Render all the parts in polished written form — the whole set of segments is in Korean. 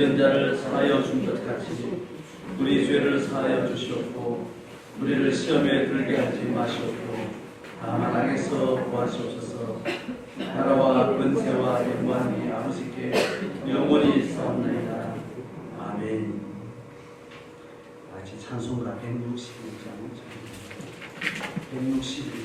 지은 자를 사하여 준 것 같이 우리 죄를 사하여 주시옵고 우리를 시험에 들게 하지 마시옵고 다만 악에서 구하시옵소서. 나라와 권세와 영광이 아버지께 영원히 있사옵나이다. 아멘. 같이 찬송가 161장 161장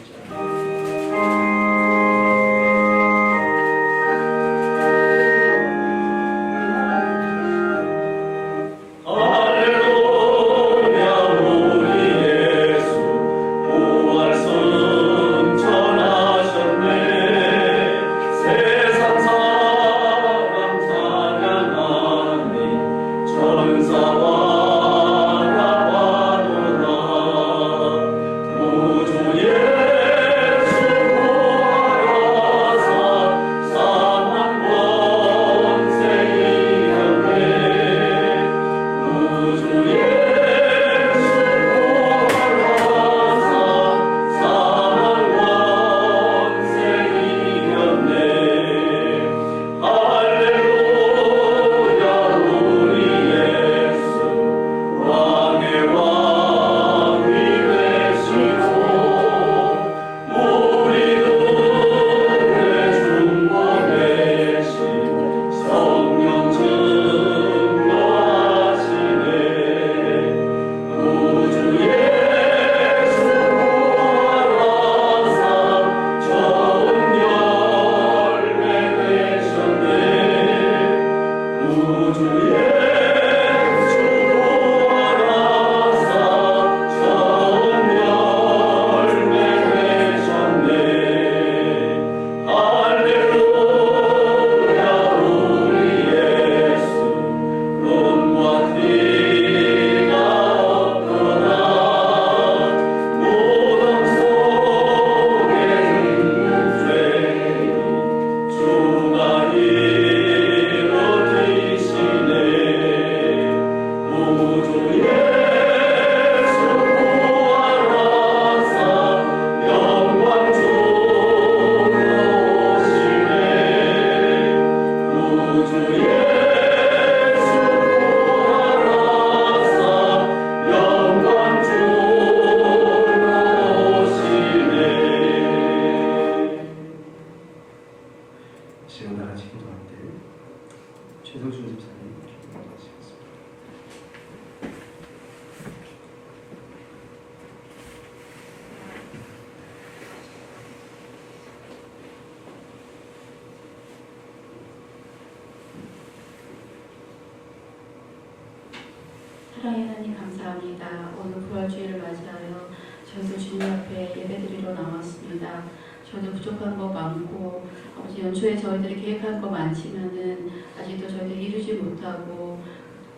사랑의 하나님 감사합니다. 오늘 부활주일을 맞이하여 저희도 주님 앞에 예배드리러 나왔습니다. 저희도 부족한 거 많고 아버지 연초에 저희들이 계획한 거 많지만은 아직도 저희들이 이루지 못하고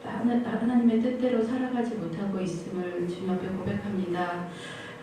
하나님의 뜻대로 살아가지 못하고 있음을 주님 앞에 고백합니다.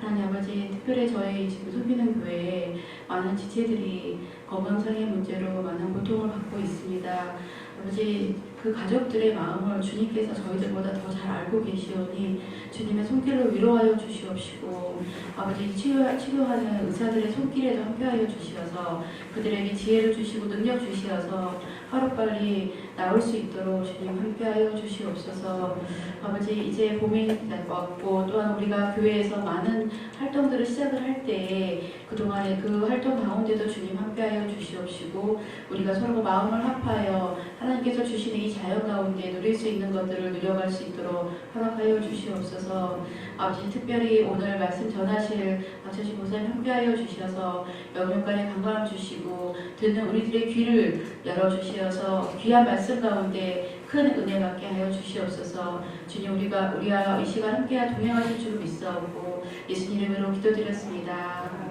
하나님 아버지, 특별히 저희 지금 섬기는 교회에 많은 지체들이 건강상의 문제로 많은 고통을 받고 있습니다. 아버지, 그 가족들의 마음을 주님께서 저희들보다 더 잘 알고 계시오니 주님의 손길로 위로하여 주시옵시고 아버지, 치료하는 의사들의 손길에도 함께하여 주시어서 그들에게 지혜를 주시고 능력 주시어서 하루빨리 나올 수 있도록 주님 함께하여 주시옵소서. 아버지, 이제 봄이 왔고 또한 우리가 교회에서 많은 활동들을 시작을 할 때에 그동안에 그 활동 가운데도 주님 함께하여 주시옵시고 우리가 서로 마음을 합하여 하나님께서 주시는 이 자연 가운데 누릴 수 있는 것들을 누려갈 수 있도록 허락하여 주시옵소서. 아버지, 특별히 오늘 말씀 전하실 박철신 목사님 함께하여 주셔서 영육간에 건강을 주시고 듣는 우리들의 귀를 열어주시어서 귀한 말씀 가운데 큰 은혜 받게 하여 주시옵소서. 주님, 우리와 이 시간 함께 동행하실 줄 믿사오고 예수님 이름으로 기도드렸습니다.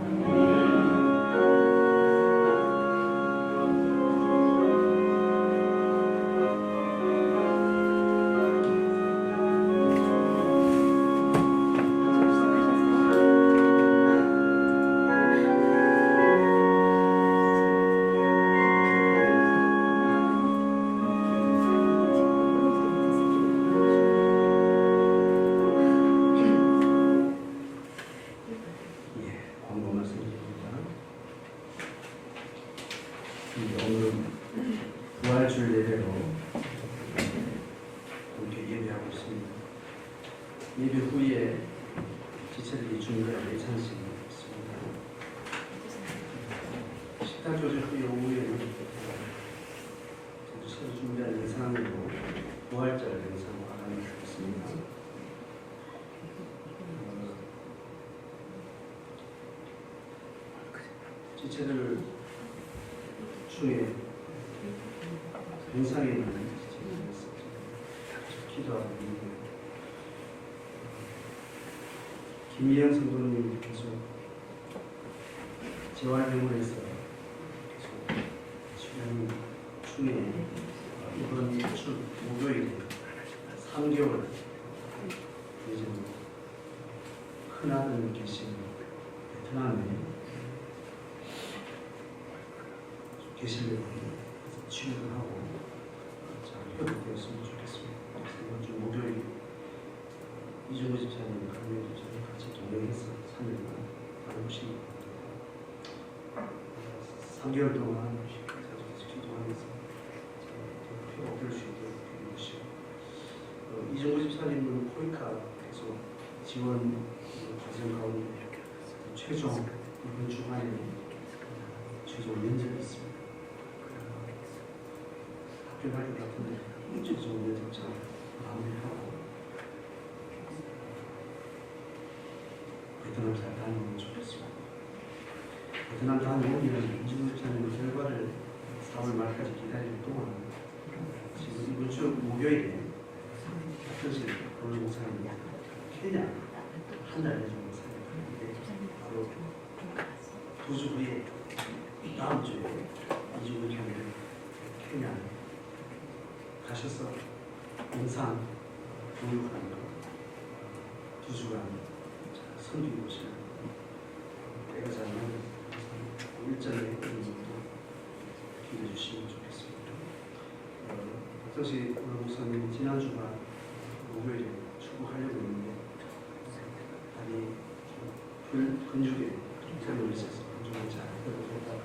예배 후에 지체들이 준비할 예찬식이 있습니다. 식탁 조직 후에 오후에는 새로 준비한 영상으로 부활절 영상을 알아보겠습니다. 지체들 중에 영상에 있는 지체들이 기도하고 있는데 김희영 성도님께서 재활병원에서 치료하는 중에 이번 주 목요일에 3개월 이제 큰아들 계신 베트남에 계시려고 치료를 하고 잘 회복되었으면 좋겠습니다. 그래서 이번 주 목요일 이준호 집사님, 강민호 집사님 같이 동행해서 3일간 나누시는 겁니다. 3개월 동안 기도하면서 회복될 수 있도록 해주시고 이준호 집사님은 코이카 계속 지원 과정 가운데 최종 이번 주말에 최종 면접이 있습니다. 합격할 것 같은데 최종 면접 잘 마무리하고 베트남 잘 다녀오면 좋겠습니다. 베트남 다녀오면 이준호 집사님 결과를 4월 말까지 기다리는 동안 지금 이번 주 목요일에 학교실 보는 목사님이 케냐 한 달 내준 목사님인데 바로 2주 후에 다음 주에 이준호 집사님 케냐 가셔서 영상 교육하는 거 2주간 섬기고 오시는 때가 잘 나는 일정에 있는 것도 기대해 주시면 좋겠습니다. 박정식 목사님 지난주가 목요일에 출국하려고 했는데 다리 근육에 통증이 있어서 근육이 잘 회복했다가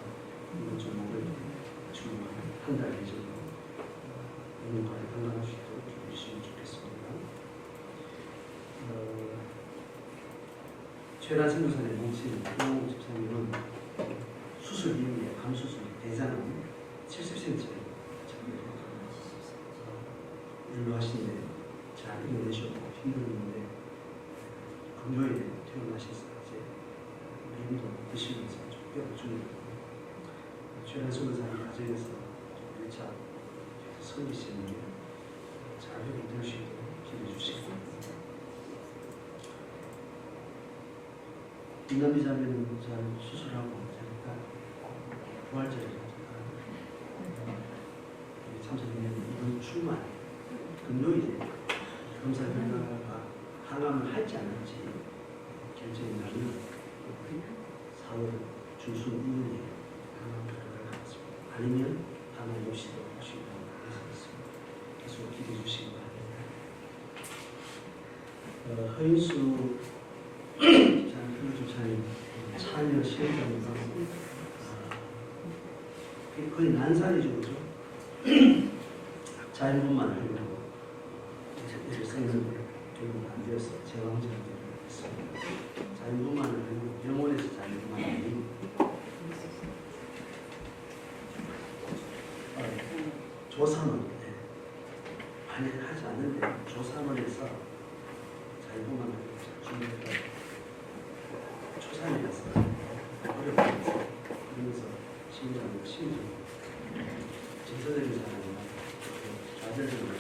이번 주 목요일에 출국하는 한달 예정으로 운동까지 건강할 수 있도록 기대해 주시면 좋겠습니다. 최란 선교사의 모친 이용호 집사님은 수술 이후에 감수술 대장암 70cm 윤로하시는데 잘 이겨내셨고 힘들었는데 금요일에 퇴원하셔서 이제 비행도 드시면서 좀 뼈를 줍니다. 최란 선교사님 가정에서 1차 섬기시는 게 잘 회복될 수 있도록 기대해 주시고 인간비 자매는 잘 수술하고 잘 부활절에 참석했는데 이번 주말 금요일에 검사 결과가 항암을 할지 안 할지 결정이 나면 4월 중순 이후에 항암 결과가 나왔습니다. 아니면 항암 없이도 할 수 있다고 말씀했습니다. 계속 기대해 주시기 바랍니다. 허인수 교주차님 참여 시행자입니다. 거의 난살이죠, 그죠? 자연분만 하려고 이제 생각을 결국 안 되어서 제왕절을 했습니다. 자연분만을 하려고 병원에서 자연분만을 하려고 조산원 만약 하지 않는데 조산원에서 자연분만을 준비했다. 초산이라서 어렵고 그러면서 심리적으로 정서적인 사람이나 좌절적으로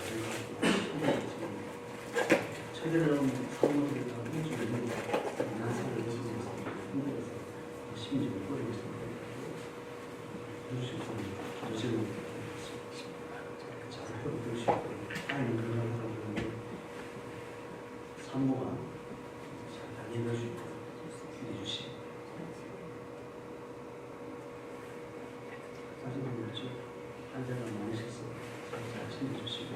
최근에는 사모들이 다 뭉치고 있는 난사를 해주면서 힘들어서 심리적으로 꼬리고 있습니다. 요즘 잘 회복될 수 있도록 아이는 건강하다고 그러는데 산모가 잘 다니는 수 있도록 해주시고 마지막으로 환자가 많으셔서 잘 챙겨주시고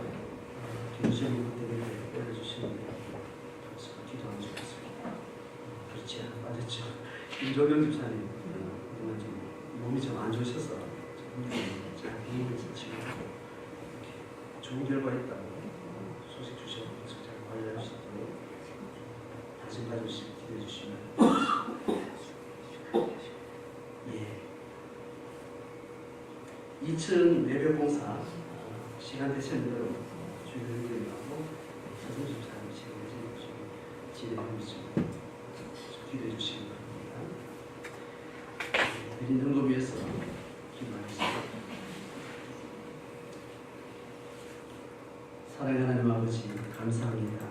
김수영 그때를 올려주시는데 그래서 기도하면 좋겠습니다. 그렇지 않아 빠졌죠. 김종경 집사님 오늘 좀 몸이 좀 안 좋으셔서 잘 공부를 지치고 좋은 결과 있다고 소식 주셔서 잘 관리할 수 있도록 2층 외벽 공사 시간 되시는 대로 주의를 의견하고 서승 집사님 진행하고 있습니다. 기도해 주시기 바랍니다. 드린 헌금 위해서 기도하겠습니다. 사랑하는 하나님 아버지 감사합니다.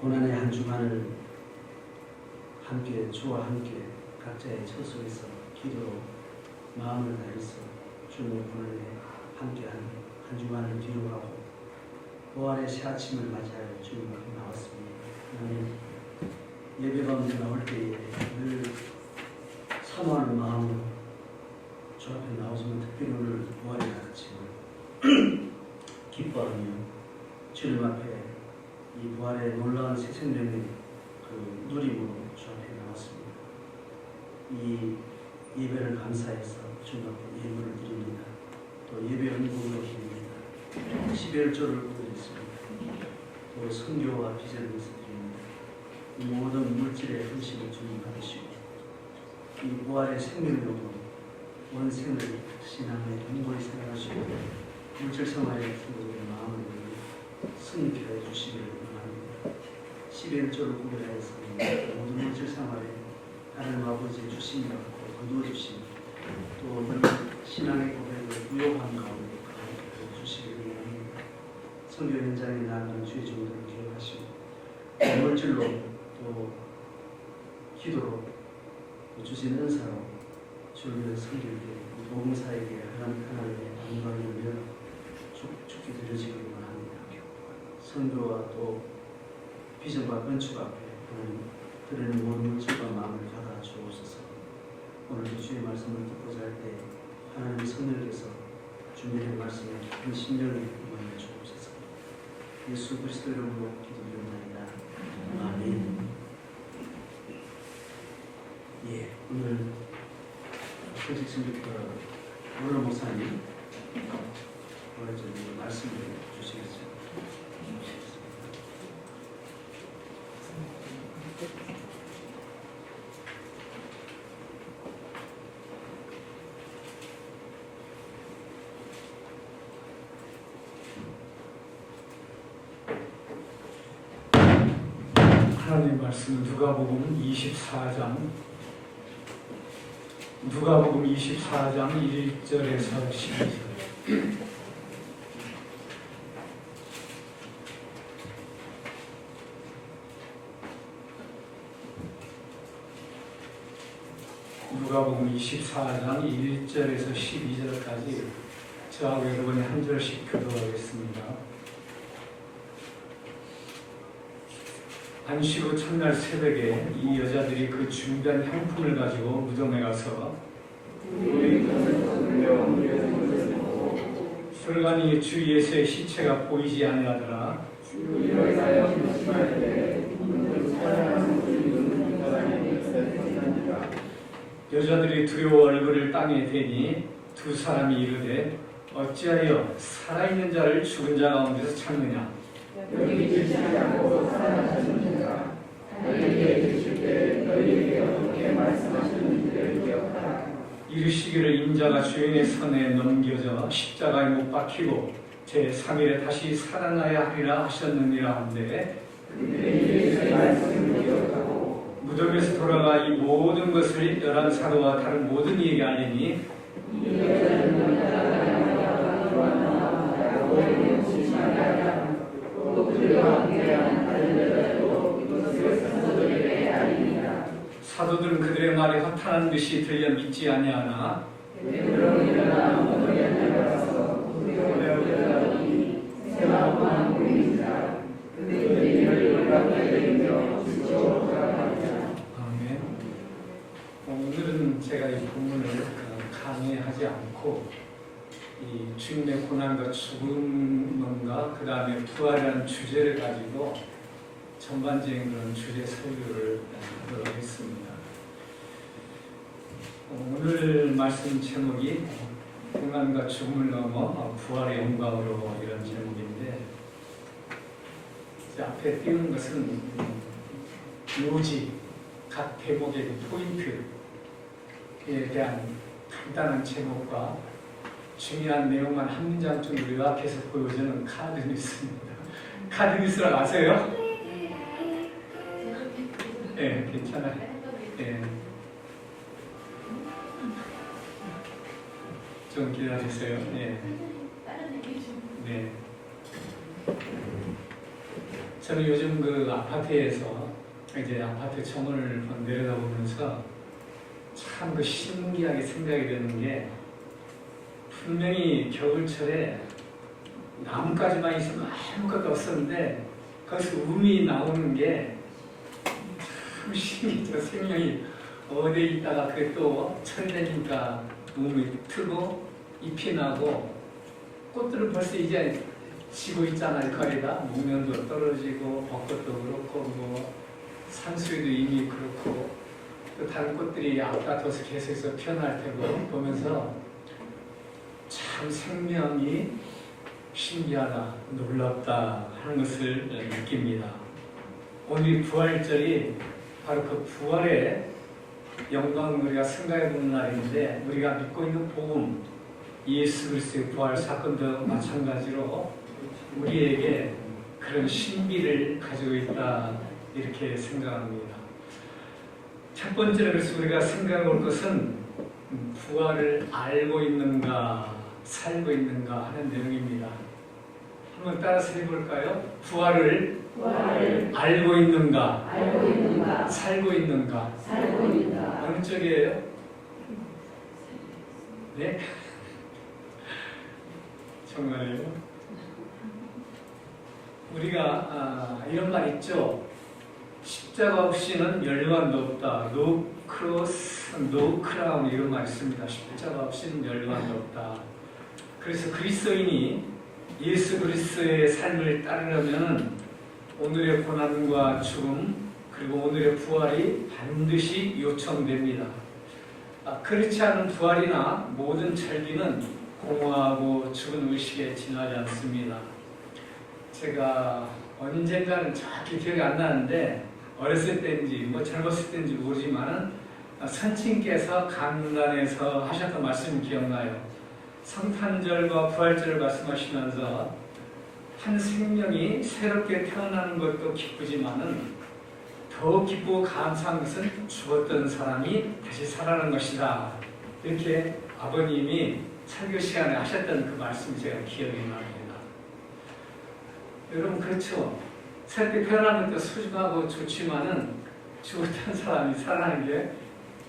고난의 한 주간을 함께 주와 함께 각자의 처소에서 기도로 마음을 다해서 주님의 고난에 함께한 한 주간을 뒤로 가고 부활의 새 아침을 맞이하여 주님 앞에 나왔습니다. 하나님 예배 가운데 나올 때에 늘 사모하는 마음으로 주 앞에 나오지만 특별히 오늘 부활의 아침을 기뻐하며 주님 앞에 이 부활의 놀라운 새 생명의 그 누림으로 주 앞에 나왔습니다. 이 예배를 감사해서 주님 앞에 예물을 드립니다. 또 예배 헌금으로 드립니다. 11조를 드리겠습니다. 또 선교와 비전을 위해서 드립니다. 이 모든 물질의 헌신을 주님 받으시고 이 부활의 생명력으로 원생을 신앙의 공고히 생각하시고 물질 생활의 기도의 마음을 승리케 해주시기를 원합니다. 11조를 구별하여서 모든 물질 생활에 하나님 아버지의 주심을 받고 거두어 주시고 또 신앙의 고백을 무효한 가운데 주시기를 원합니다. 선교 현장에 나아가는 주의 종들을 기억하시고 물질로 또 기도로 또 주신 은사로 주를 섬길때 복음사에게 하나님의 영광을 위하여 죽게 드려지기를 원합니다. 선교와 또 비전과 건축 앞에 드리는 모든 물질과 마음을 받아 주옵소서. 오늘도 주의 말씀을 듣고자 할 때 하나님의 성령께서 준비된 말씀에 깊은 심령을 임하여 주옵소서. 예수 그리스도 이름으로 기도드립니다. 아멘. 예, 오늘 소식 성교과 오늘 목사님 오늘 좀 말씀을 주시겠습니다. 하나님 말씀 누가복음 24장 1절에서 12절. 누가복음 24장 1절에서 12절까지 저하고 여러분이 한 절씩 교도하겠습니다. 안식 후 첫날 새벽에 이 여자들이 그 준비한 향품을 가지고 무덤에 가서 술간이 주 예수의 시체가 보이지 아니하더라. 여자들이 두려워 얼굴을 땅에 대니 두 사람이 이르되 어찌하여 살아있는 자를 죽은 자 가운데서 찾느냐. 여기 계시지 않고 살아나셨느니라. 너희에게 계실 때 너희에게 어떻게 말씀하셨는지를 기억하라. 이르시기를 인자가 주인의 손에 넘겨져 십자가에 못 박히고 제3일에 다시 살아나야 하리라 하셨느니라 한데 그들이 말씀을 기억하고 무덤에서 돌아가 이 모든 것을 11사도와 다른 모든 이에게 알리니 이 여자는 사도들은 그들의 말이 허탄한 듯이 들려 믿지 아니하나 아멘. 오늘은 제가 이 본문을 강의하지 않고 이 주님의 고난과 죽음과 그 다음에 부활이라는 주제를 가지고 전반적인 그런 주제 설교를 하도록 하겠습니다. 오늘 말씀 제목이 고난과 죽음을 넘어 부활의 영광으로 이런 제목인데 앞에 띄운 것은 요지, 각 대목의 포인트에 대한 간단한 제목과 중요한 내용만 한 문장 정도 요약해서 보여주는 카드 뉴스입니다. 카드 뉴스라고 아세요? 네, 괜찮아요. 네. 좀 기다리세요. 네. 네. 저는 요즘 그 아파트에서 이제 아파트 정원을 내려다보면서 참 그 신기하게 생각이 드는 게 분명히 겨울철에 나뭇가지만 있으면 아무것도 없었는데 거기서 음이 나오는 게 참 신기해요. 생명이 어디에 있다가 그게 또 철이 되니까 음이 트고 잎이 나고 꽃들은 벌써 이제 지고 있잖아요. 거리다 목련도 떨어지고 벚꽃도 그렇고 뭐 산수유도 이미 그렇고 또 다른 꽃들이 앞다퉈서 계속해서 피어날 테고 보면서 참 생명이 신기하다, 놀랍다 하는 것을 느낍니다. 오늘 부활절이 바로 그 부활의 영광을 우리가 생각해보는 날인데 우리가 믿고 있는 복음, 예수 그리스도의 부활 사건도 마찬가지로 우리에게 그런 신비를 가지고 있다 이렇게 생각합니다. 첫 번째로 그래서 우리가 생각해 볼 것은 부활을 알고 있는가 살고 있는가 하는 내용입니다. 한번 따라서 해볼까요? 부활을 알고 있는가 살고 있는가 어느 쪽이에요? 네? 정말요? 우리가 이런 말 있죠. 십자가 없이는 열반도 없다. No cross, no crown 이런 말 있습니다. 십자가 없이는 열반도 없다. 그래서 그리스도인이 예수 그리스도의 삶을 따르려면 오늘의 고난과 죽음 그리고 오늘의 부활이 반드시 요청됩니다. 그렇지 않은 부활이나 모든 절기는 공허하고 죽은 의식에 지나지 않습니다. 제가 언젠가는 정확히 기억이 안 나는데 어렸을 때인지 뭐 젊었을 때인지 모르지만은 선친께서 강단에서 하셨던 말씀이 기억나요. 성탄절과 부활절을 말씀하시면서 한 생명이 새롭게 태어나는 것도 기쁘지만은 더 기쁘고 감사한 것은 죽었던 사람이 다시 살아나는 것이다. 이렇게 아버님이 설교 시간에 하셨던 그 말씀이 제가 기억이 납니다. 여러분 그렇죠. 새롭게 태어나는 것도 소중하고 좋지만은 죽었던 사람이 살아나는 게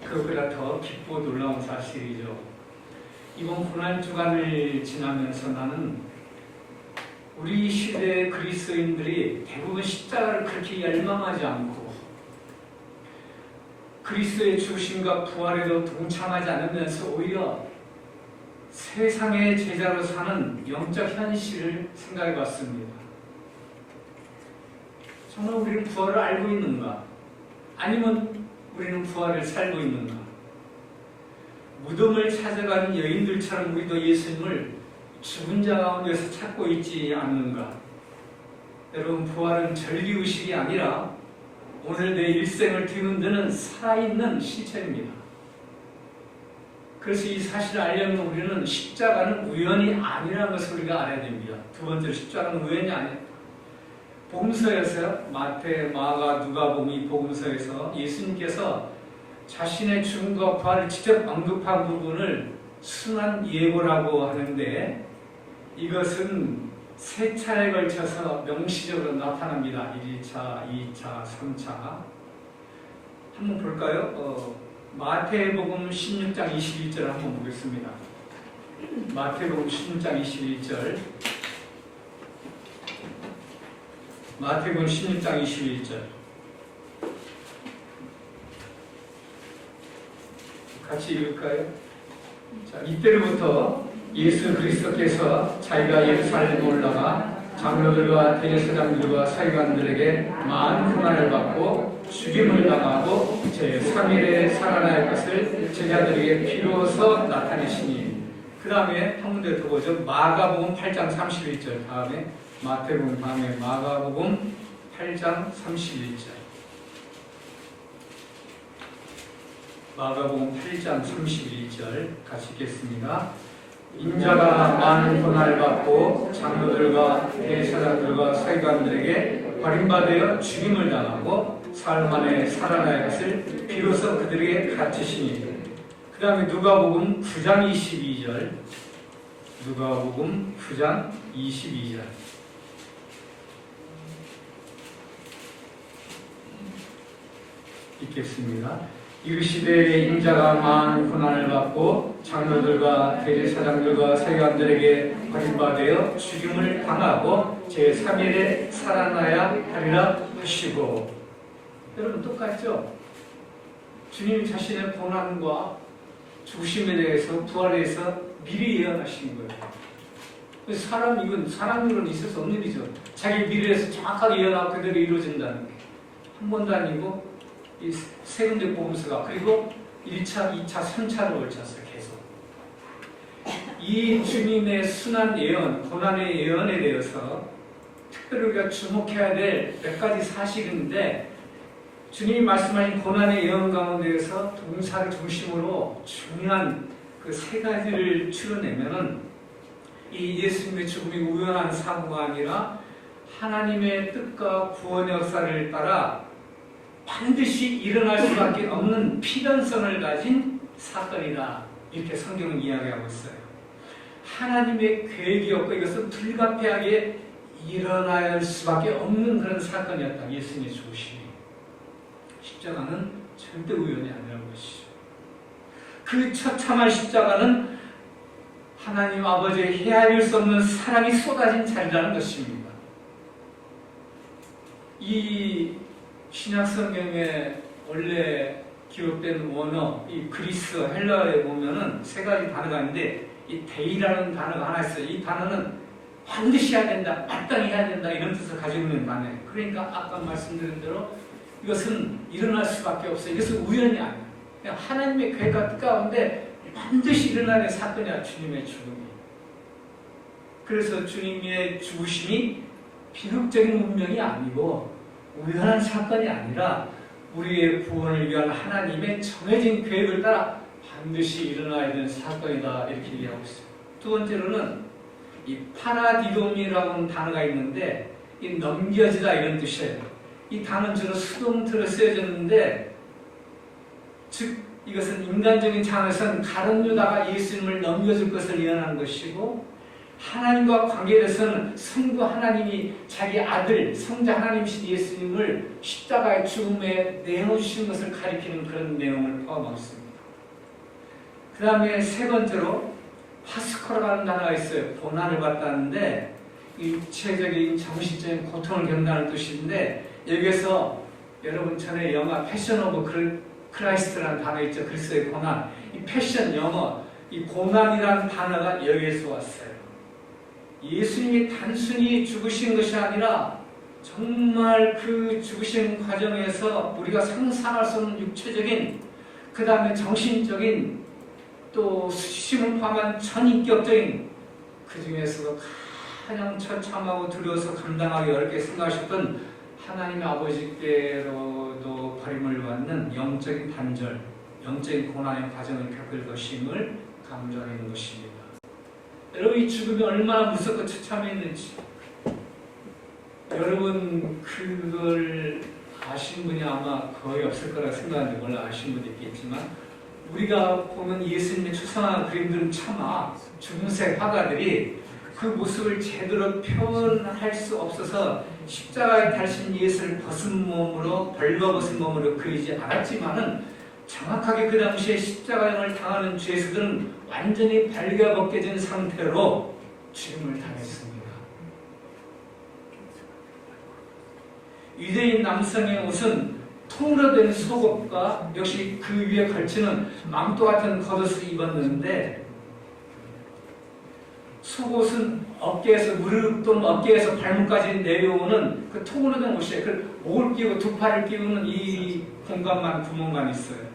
그것보다 더 기쁘고 놀라운 사실이죠. 이번 고난 주간을 지나면서 나는 우리 시대의 그리스도인들이 대부분 십자가를 그렇게 열망하지 않고 그리스도의 죽으심과 부활에도 동참하지 않으면서 오히려 세상의 제자로 사는 영적 현실을 생각해 봤습니다. 정말 우리는 부활을 알고 있는가? 아니면 우리는 부활을 살고 있는가? 무덤을 찾아가는 여인들처럼 우리도 예수님을 죽은 자 가운데서 찾고 있지 않는가? 여러분 부활은 절기의식이 아니라 오늘 내 일생을 뒤흔드는 살아있는 실체입니다. 그래서 이 사실을 알려면 우리는 십자가는 우연이 아니라는 것을 우리가 알아야 됩니다. 두 번째로 십자가는 우연이 아니에요. 복음서에서 마태, 마가, 누가복음 이 복음서에서 예수님께서 자신의 죽음과 부활을 직접 언급한 부분을 순한 예고라고 하는데 이것은 세 차례에 걸쳐서 명시적으로 나타납니다. 1차, 2차, 3차. 한번 볼까요? 마태복음 16장 21절 한번 보겠습니다. 마태복음 16장 21절. 마태복음 16장 21절. 같이 읽을까요? 자, 이때로부터 예수 그리스도께서 자기가 예루살렘에 올라가 장로들과 대제사장들과 서기관들에게 많은 고난을 받고 죽임을 당하고 제3일에 살아날 것을 제자들에게 비로소 나타내시니 그 다음에 한 군데 더 보죠. 마가복음 8장 31절 다음에 마태복음 다음에 마가복음 8장 31절 마가복음 8장 31절 같이 읽겠습니다. 인자가 많은 고난을 받고 장로들과 대제사장들과 서기관들에게 버림받아 죽임을 당하고 사흘 만에 살아날 것을 비로소 그들에게 가르치시니. 그 다음에 누가복음 9장 22절. 누가복음 9장 22절. 읽겠습니다. 이르시되 인자가 많은 고난을 받고 장로들과 대제사장들과 서기관들에게 버림받아 죽임을 당하고 제3일에 살아나야 하리라 하시고. 여러분 똑같죠? 주님 자신의 고난과 죽으심에 대해서 부활에 대해서 미리 예언하신 거예요. 사람들은 있을 수 없는 일이죠. 자기 미래에서 정확하게 예언하고 그대로 이루어진다는 게 한 번도 아니고 이 세 군데 보험수가 그리고 1차, 2차, 3차로 걸쳤어요. 계속. 이 주님의 순한 예언, 고난의 예언에 대해서 특별히 우리가 주목해야 될 몇 가지 사실인데, 주님이 말씀하신 고난의 예언 가운데에서 동사를 중심으로 중요한 그 세 가지를 추려내면은 이 예수님의 죽음이 우연한 사고가 아니라 하나님의 뜻과 구원의 역사를 따라 반드시 일어날 수밖에 없는 필연성을 가진 사건이다. 이렇게 성경은 이야기하고 있어요. 하나님의 계획이었고 이것은 불가피하게 일어날 수밖에 없는 그런 사건이었다. 예수님의 죽으심이. 십자가는 절대 우연이 아니라는 것이죠. 그 처참한 십자가는 하나님 아버지의 헤아릴 수 없는 사랑이 쏟아진 자리라는 것입니다. 이 신약 성경에 원래 기록된 원어, 이 그리스, 헬라어에 보면은 세 가지 단어가 있는데 이 데이라는 단어가 하나 있어요. 이 단어는 반드시 해야 된다, 마땅히 해야 된다 이런 뜻을 가지고 있는 단어예요. 그러니까 아까 말씀드린 대로 이것은 일어날 수밖에 없어요. 이것은 우연이 아니에요. 그냥 하나님의 계획과 뜻 가운데 반드시 일어나는 사건이야, 주님의 죽음이. 그래서 주님의 죽으심이 비극적인 운명이 아니고 우연한 사건이 아니라 우리의 구원을 위한 하나님의 정해진 계획을 따라 반드시 일어나야 되는 사건이다 이렇게 얘기하고 있어요. 두 번째로는 이 파라디돔이라고 하는 단어가 있는데 이 넘겨지다 이런 뜻이에요. 이 단어는 주로 수동태로 쓰여졌는데 즉 이것은 인간적인 차원에서는 다른 유다가 예수님을 넘겨줄 것을 예언하는 것이고 하나님과 관계에서는 성부 하나님이 자기 아들 성자 하나님이신 예수님을 십자가의 죽음에 내어주신 것을 가리키는 그런 내용을 포함하고 있습니다. 그 다음에 세 번째로 파스코라는 단어가 있어요. 고난을 받다는데 육체적인 정신적인 고통을 겪는다는 뜻인데 여기에서 여러분 전에 영화 패션 오브 크라이스트라는 단어 있죠. 그리스도의 고난. 이 패션 영어 이 고난이라는 단어가 여기에서 왔어요. 예수님이 단순히 죽으신 것이 아니라 정말 그 죽으신 과정에서 우리가 상상할 수 없는 육체적인 그 다음에 정신적인 또 수치심을 포함한 전인격적인 그 중에서도 가장 처참하고 두려워서 감당하기 어렵게 생각하셨던 하나님 아버지께로도 버림을 받는 영적인 단절, 영적인 고난의 과정을 겪을 것임을 강조하는 것입니다. 여러분 이 죽음이 얼마나 무섭고 처참했는지 여러분 그걸 아시는 분이 아마 거의 없을 거라 생각하는데 물론 아시는 분도 있겠지만 우리가 보면 예수님의 초상화 그림들은 차마 중세 화가들이 그 모습을 제대로 표현할 수 없어서 십자가에 달신 예수를 벗은 몸으로 벌거벗은 몸으로 그리지 않았지만은 정확하게 그 당시에 십자가형을 당하는 죄수들은 완전히 발가벗겨진 상태로 죽임을 당했습니다. 유대인 남성의 옷은 통으로 된 속옷과 역시 그 위에 걸치는 망토 같은 겉옷을 입었는데 속옷은 어깨에서 무릎 또는 어깨에서 발목까지 내려오는 그 통으로 된 옷이에요. 그 목을 끼고 두 팔을 끼우는 이 공간만 구멍만 있어요.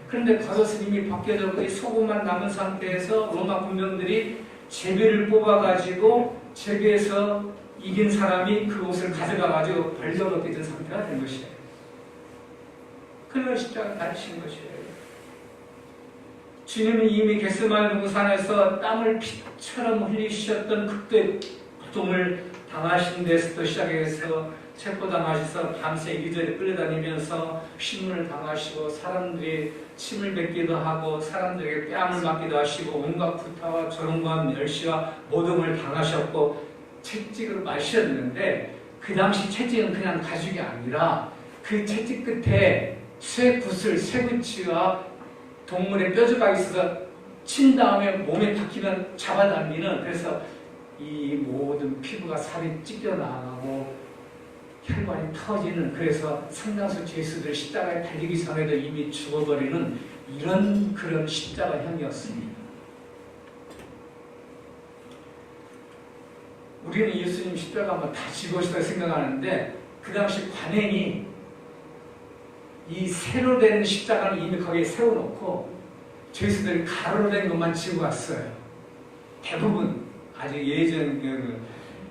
그런데 겉옷은 이미 벗겨졌고 이 속옷만 남은 상태에서 로마 군병들이 제비를 뽑아가지고 제비에서 이긴 사람이 그 옷을 가져가가지고 벌려벗겨진 상태가 된 것이에요. 그걸 십자가에 달리신 것이에요. 주님은 이미 겟세마네 동산에서 땀을 피처럼 흘리셨던 극도의 고통을 당하신 데서부터 시작해서 체포당하셔서 밤새 이리저리 끌려다니면서 신문을 당하시고 사람들이 침을 뱉기도 하고 사람들에게 뺨을 맞기도 하시고 온갖 구타와 조롱과 멸시와 모독을 당하셨고 채찍을 마셨는데 그 당시 채찍은 그냥 가죽이 아니라 그 채찍 끝에 쇠구슬, 쇠구치와 동물의 뼈조각이 있어서 친 다음에 몸에 박히면 잡아당기는, 그래서 이 모든 피부가 살이 찢겨나가고 혈관이 터지는, 그래서 상당수 죄수들 십자가에 달리기 전에도 이미 죽어버리는 이런 그런 십자가형이었습니다. 우리는 예수님 십자가 다 지고시다 생각하는데 그 당시 관행이 이 세로 된 십자가를 이미 거기에 세워놓고 죄수들이 가로로 된 것만 지고 왔어요. 대부분 아주 예전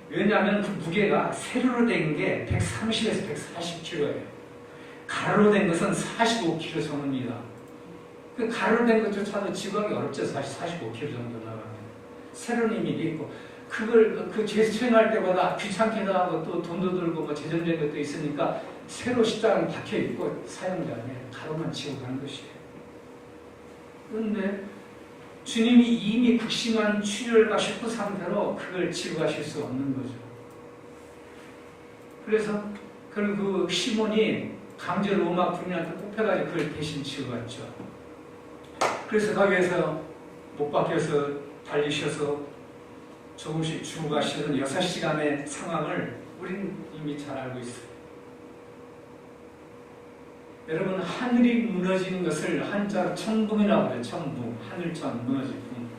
왜냐하면 그 무게가 세로로 된 게 130에서 140kg예요. 가로로 된 것은 45kg 정도입니다. 그 가로로 된 것조차도 지구하기 어렵죠. 사실 45kg 정도 나가면. 세로는 이미 돼 있고 그걸 그 죄수 처형할 때마다 귀찮게도 하고 또 돈도 들고 뭐 재정적인 것도 있으니까 세로 십자가는 박혀 있고 사용자에 가로만 치고 가는 것이에요. 그런데 주님이 이미 극심한 출혈과 셰프 상태로 그걸 지고 가실 수 없는 거죠. 그래서 그 시몬이 강제로 로마 군인한테 뽑혀가지고 그걸 대신 지고 갔죠. 그래서 거기에서 못 박혀서 달리셔서 조금씩 죽어가시는 6시간의 상황을 우리는 이미 잘 알고 있어요. 여러분, 하늘이 무너지는 것을 한자로 천붕이라고 해요. 천붕, 하늘천, 무너진 붕.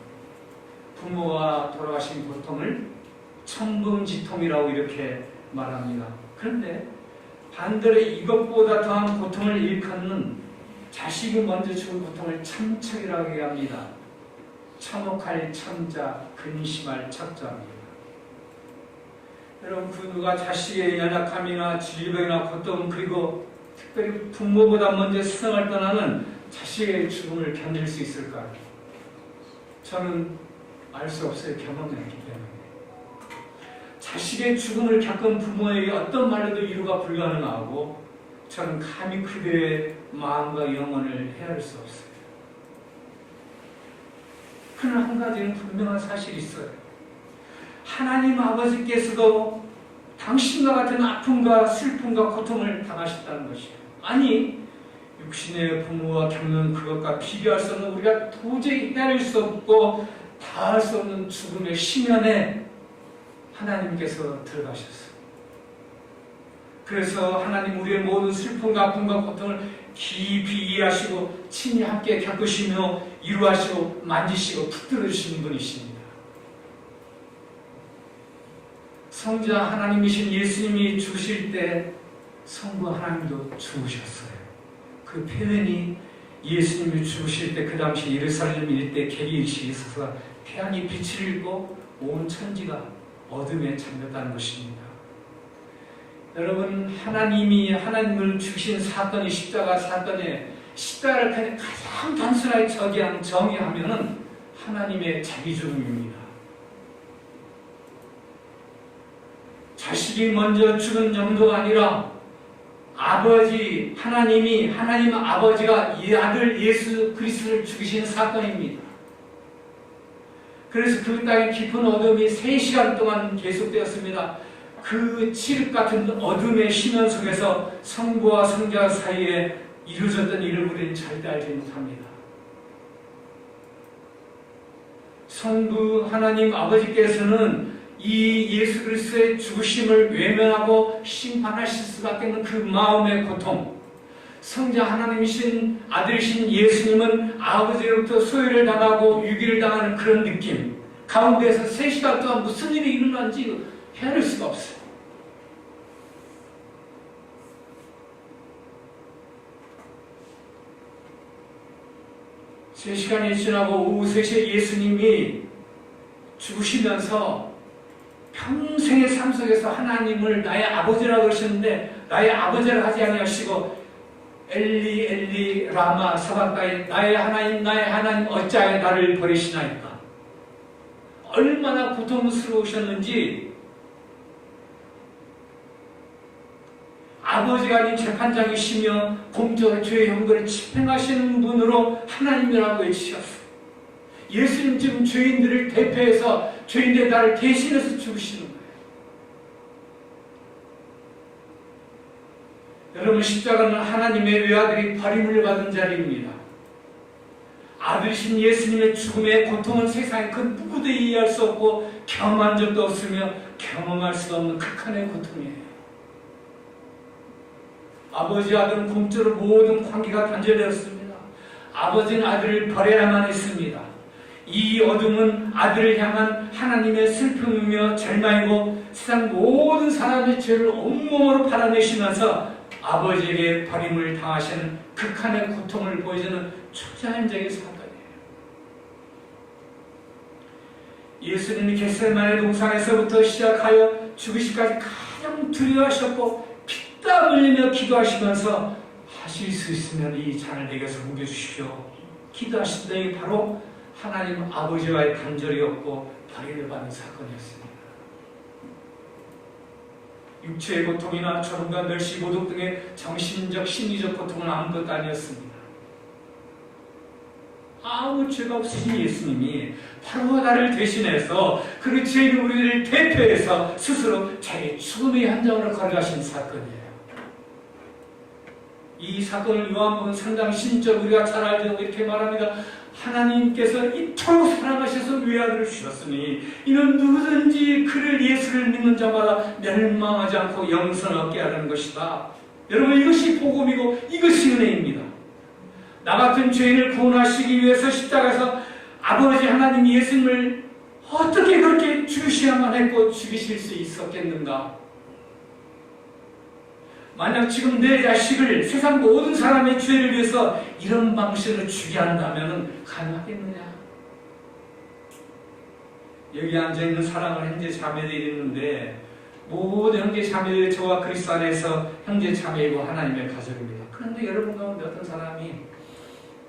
부모가 돌아가신 고통을 천붕지통이라고 이렇게 말합니다. 그런데 반대로 이것보다 더한 고통을 일컫는 자식이 먼저 죽은 고통을 참척이라고 얘기합니다. 참혹할 참자, 근심할 척자입니다. 여러분, 그 누가 자식의 연약함이나 질병이나 고통, 그리고 특별히 부모보다 먼저 세상을 떠나는 자식의 죽음을 견딜 수 있을까요? 저는 알 수 없어요. 경험이 없기 때문에. 자식의 죽음을 겪은 부모에게 어떤 말로도 위로가 불가능하고 저는 감히 그들의 마음과 영혼을 헤아릴 수 없어요. 그러나 한 가지는 분명한 사실이 있어요. 하나님 아버지께서도 당신과 같은 아픔과 슬픔과 고통을 당하셨다는 것이에요. 아니, 육신의 부모와 겪는 그것과 비교할 수 없는, 우리가 도저히 헤아릴 수 없고 다할 수 없는 죽음의 심연에 하나님께서 들어가셨어요. 그래서 하나님 우리의 모든 슬픔과 아픔과 고통을 깊이 이해하시고 친히 함께 겪으시며 이루하시고 만지시고 붙들으시는 분이십니다. 성자 하나님이신 예수님이 죽으실 때 성부 하나님도 죽으셨어요. 그 표현이 예수님이 죽으실 때 그 당시 예루살렘 일대 계기일식이 있어서 태양이 빛을 잃고 온 천지가 어둠에 잠겼다는 것입니다. 여러분, 하나님이 하나님을 죽이신 사건이 십자가 사건에 십자가를 가장 단순하게 정의하면은 하나님의 자기 죽음입니다. 자식이 먼저 죽은 정도가 아니라 아버지 하나님이 하나님 아버지가 이 아들 예수 그리스도를 죽이신 사건입니다. 그래서 그 땅에 깊은 어둠이 3시간 동안 계속되었습니다. 그 칠흑 같은 어둠의 심연 속에서 성부와 성자 사이에 이루어졌던 일을 우리는 절대 알지 못합니다. 성부 하나님 아버지께서는 이 예수 그리스도의 죽으심을 외면하고 심판하실 수밖에 없는 그 마음의 고통, 성자 하나님이신 아들이신 예수님은 아버지로부터 소유를 당하고 유기를 당하는 그런 느낌 가운데에서 3시간 동안 무슨 일이 일어난지 헤아릴 수가 없어요. 세 시간이 지나고 오후 3시에 예수님이 죽으시면서 평생의 삶 속에서 하나님을 나의 아버지라고 그러셨는데 나의 아버지라 하지 아니하시고 엘리 엘리 라마 사박다니 나의 하나님 어찌하여 나를 버리시나이까. 얼마나 고통스러우셨는지 아버지가 아닌 재판장이시며 공적으로 죄의 형벌을 집행하시는 분으로 하나님이라고 외치셨어요. 예수님 지금 죄인들을 대표해서 죄인들의 나를 대신해서 죽으시는 거예요. 여러분, 십자가는 하나님의 외아들이 버림을 받은 자리입니다. 아들이신 예수님의 죽음의 고통은 세상에 그 누구도 이해할 수 없고 경험한 적도 없으며 경험할 수도 없는 극한의 고통이에요. 아버지 아들은 공짜로 모든 관계가 단절되었습니다. 아버지는 아들을 버려야만 했습니다. 이 어둠은 아들을 향한 하나님의 슬픔이며 절망이고 세상 모든 사람의 죄를 온몸으로 받아내시면서 아버지에게 버림을 당하시는 극한의 고통을 보여주는 초자연적인 사건이에요. 예수님이 겟세마네 동산에서부터 시작하여 죽으시기까지 가장 두려워하셨고 피땀 흘리며 기도하시면서 하실 수 있으면 이 잔을 내게서 옮겨주십시오. 기도하신 분이 바로 하나님 아버지와의 단절이었고 버림을 받는 사건이었습니다. 육체의 고통이나 졸음과 멸시, 고독 등의 정신적, 심리적 고통은 아무것도 아니었습니다. 아무 죄가 없으신 예수님이 바로 나를 대신해서 그 죄인 우리를 대표해서 스스로 자기 죽음의 현장으로 걸어가신 사건이에요. 이 사건을 요한복음 3장 16절 우리가 잘 알죠. 이렇게 말합니다. 하나님께서 이토록 사랑하셔서 외아들을 주셨으니 이는 누구든지 그를 예수를 믿는 자마다 멸망하지 않고 영생을 얻게 하려는 것이다. 여러분, 이것이 복음이고 이것이 은혜입니다. 나 같은 죄인을 구원하시기 위해서 십자가에서 아버지 하나님 예수님을 어떻게 그렇게 죽이셔야만 했고 죽이실 수 있었겠는가? 만약 지금 내 자식을 세상 모든 사람의 죄를 위해서 이런 방식으로 죽게 한다면 가능하겠느냐? 여기 앉아있는 사랑하는 형제 자매들이 있는데 모든 형제 자매들 저와 그리스도 안에서 형제 자매이고 하나님의 가족입니다. 그런데 여러분 가운데 어떤 사람이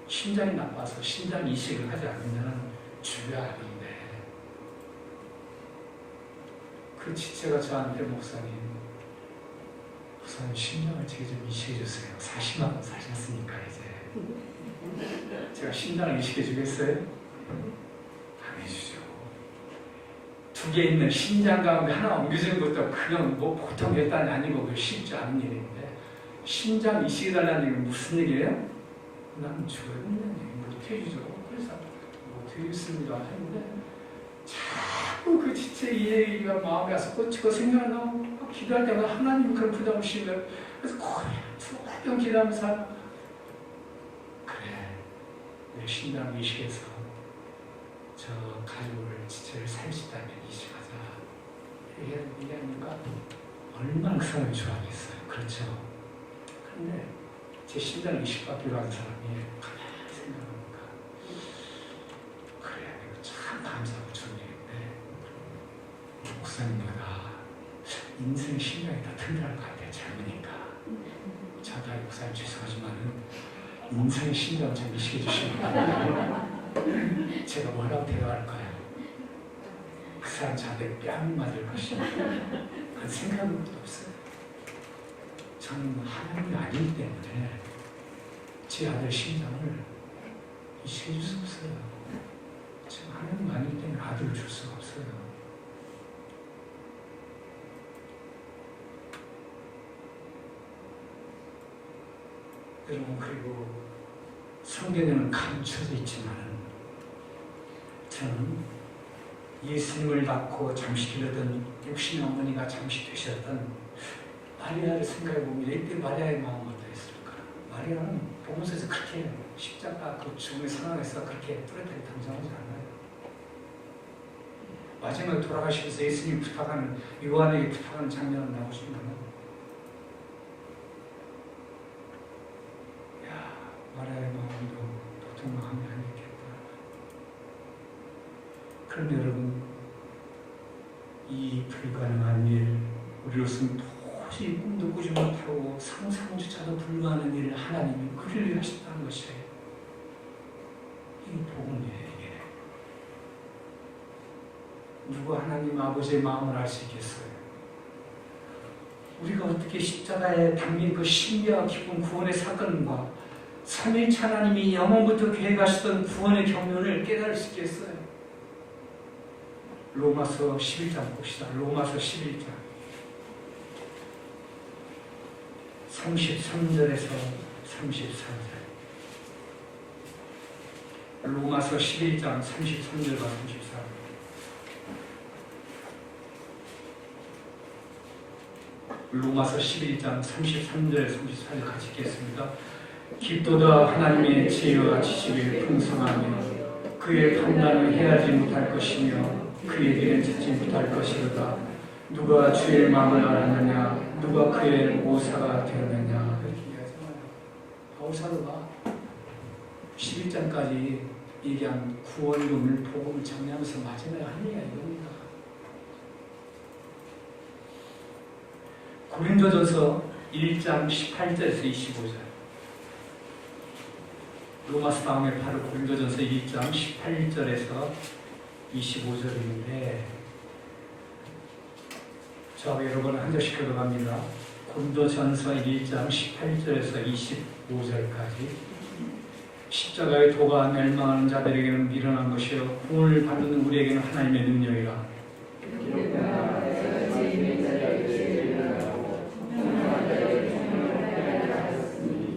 심장이 나빠서 심장 이식을 하지 않으면 죽여야 하는데 그 지체가 저한테 목사님 심장을 제게 좀 이식해 주세요. 40만 원 사셨으니까 이제 제가 심장을 이식해 주겠어요? 안 해주죠. 2개 있는 심장 가운데 하나 옮겨주는 것도 그건 뭐 보통 결단이 아니고 그 쉽지 않은 일인데 심장 이식해 달라는 얘기는 무슨 얘기예요? 나는 죽어야 된다는 얘기 못 해주죠. 그래서 못 해주겠습니다 했는데 자꾸 그 지체 이 얘기가 마음에 와서 꽂히고 생각나고 기도할 때마다 하나님 그런 부담을 씌우면 그래서 조금 기도하면서 그래 내 신당을 이식해서 저 가족을 지체를 살 수 있다면 이식하자 얘기하니까 얼마나 그 사람이 좋아하겠어요. 그렇죠. 그런데 제 신당 이식받기로 한 사람이 가만히 생각하니까 그래 이거 참 감사하고 좋은 일인데 목사님보다 인생 신경이 더 튼튼할 것 같아요. 젊으니까. 저도 목사님 죄송하지만 인생 신경 좀 이식해 주시면 제가 뭐라고 대답할까요? 그 사람 저한테 뺨 맞을 것이다. 그런 생각은 없어요. 저는 하나님이 아니기 때문에 제 아들 심장을 이식해 줄 수 없어요. 제가 하나님 아니기 때문에 아들을 줄 수가 없어요. 여러분, 그리고 성경에는 감춰져 있지만 저는 예수님을 낳고 잠식이려던 육신의 어머니가 잠식되셨던 마리아를 생각해 봅니다. 이때 마리아의 마음은 어떠했을까? 마리아는 복음서에서 그렇게 십자가 그 죽음의 상황에서 그렇게 뚜렷하게 등장하지 않아요. 마지막에 돌아가시면서 예수님이 부탁하는 요한에게 부탁하는 장면은 나오시면 마리아의 마음도 보통 마음이 아니겠다. 그런데 여러분, 이 불가능한 일, 우리로서는 도저히 꿈도 꾸지 못하고 상상조차도 불가하는 일을 하나님이 그를 위해 하셨다는 것이에요. 이게 복음이에요. 이게. 누가 하나님 아버지의 마음을 알 수 있겠어요? 우리가 어떻게 십자가에 담긴 그 신비와 깊은 구원의 사건과 삼위일체 하나님이 영원부터 계획하시던 구원의 경륜을 깨달을 수 있겠어요? 로마서 11장 봅시다. 로마서 11장 33절에서 34절. 로마서 11장 33절과 34절. 로마서 11장 33절 34절 같이 읽겠습니다. 깊도다 하나님의 지혜와 지식을 풍성하며 그의 판단을 헤아리지 못할 것이며 그의 길은 찾지 못할 것이로다. 누가 주의 마음을 알았느냐? 누가 그의 모사가 되었느냐? 그렇게 얘기하잖아요. 바울사도가 11장까지 얘기한 구원론을 복음을 정리하면서 마지막에 한 얘기가 이겁니다. 고린도전서 1장 18절에서 25절. 로마서 다음에 바로 고린도전서 1장 18절에서 25절인데, 자, 여러분 한 절씩 읽어갑니다. 고린도전서 1장 18절에서 25절까지. 십자가의 도가 멸망하는 자들에게는 미련한 것이요 구원을 받는 우리에게는 하나님의 능력이라.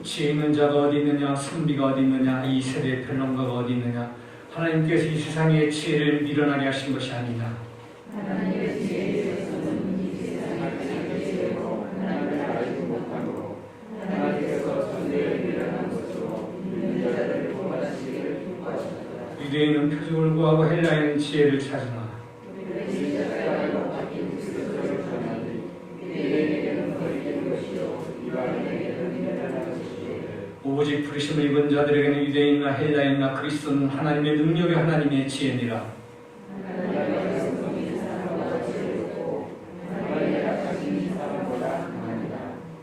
지혜 있는 자가 어디 있느냐, 선비가 어디 있느냐, 이 세대의 변론가가 어디 있느냐. 하나님께서 이 세상의 지혜를 미련하게 하신 것이 아니냐. 유대인은 표적을 구하고 헬라인은 지혜를 찾으나 오직 부르심을 입은 자들에게는 유대인이나 헬라인이나 그리스도는 하나님의 능력이 하나님의 지혜니라.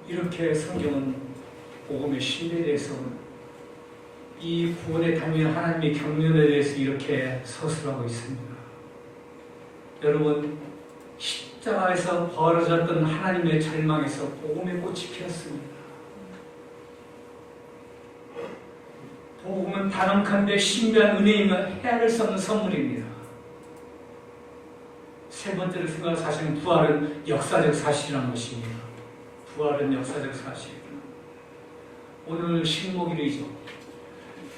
이렇게 성경은 복음의 신뢰에 대해서, 이 구원에 담긴 하나님의 경륜에 대해서 이렇게 서술하고 있습니다. 여러분, 십자가에서 벌어졌던 하나님의 절망에서 복음의 꽃이 피었습니다. 복음은 단언컨대 신비한 은혜이며 헤아릴 수 없는 선물입니다. 세 번째로 생각할 사실은 부활은 역사적 사실이라는 것입니다. 부활은 역사적 사실입니다. 오늘 식목일이죠.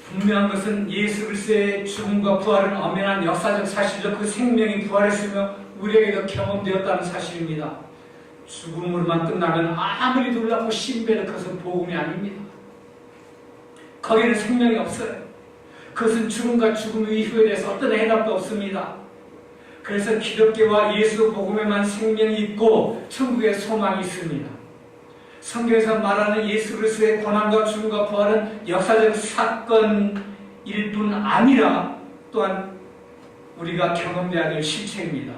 분명한 것은 예수 그리스도의 죽음과 부활은 엄연한 역사적 사실로 그 생명이 부활했으며 우리에게도 경험되었다는 사실입니다. 죽음으로만 끝나면 아무리 놀랍고 신비한 것은 복음이 아닙니다. 거기는 생명이 없어요. 그것은 죽음과 죽음 이후에 대해서 어떤 해답도 없습니다. 그래서 기독교와 예수 복음에만 생명이 있고 천국의 소망이 있습니다. 성경에서 말하는 예수 그리스도의 고난과 죽음과 부활은 역사적 사건일 뿐 아니라 또한 우리가 경험해야 될 실체입니다.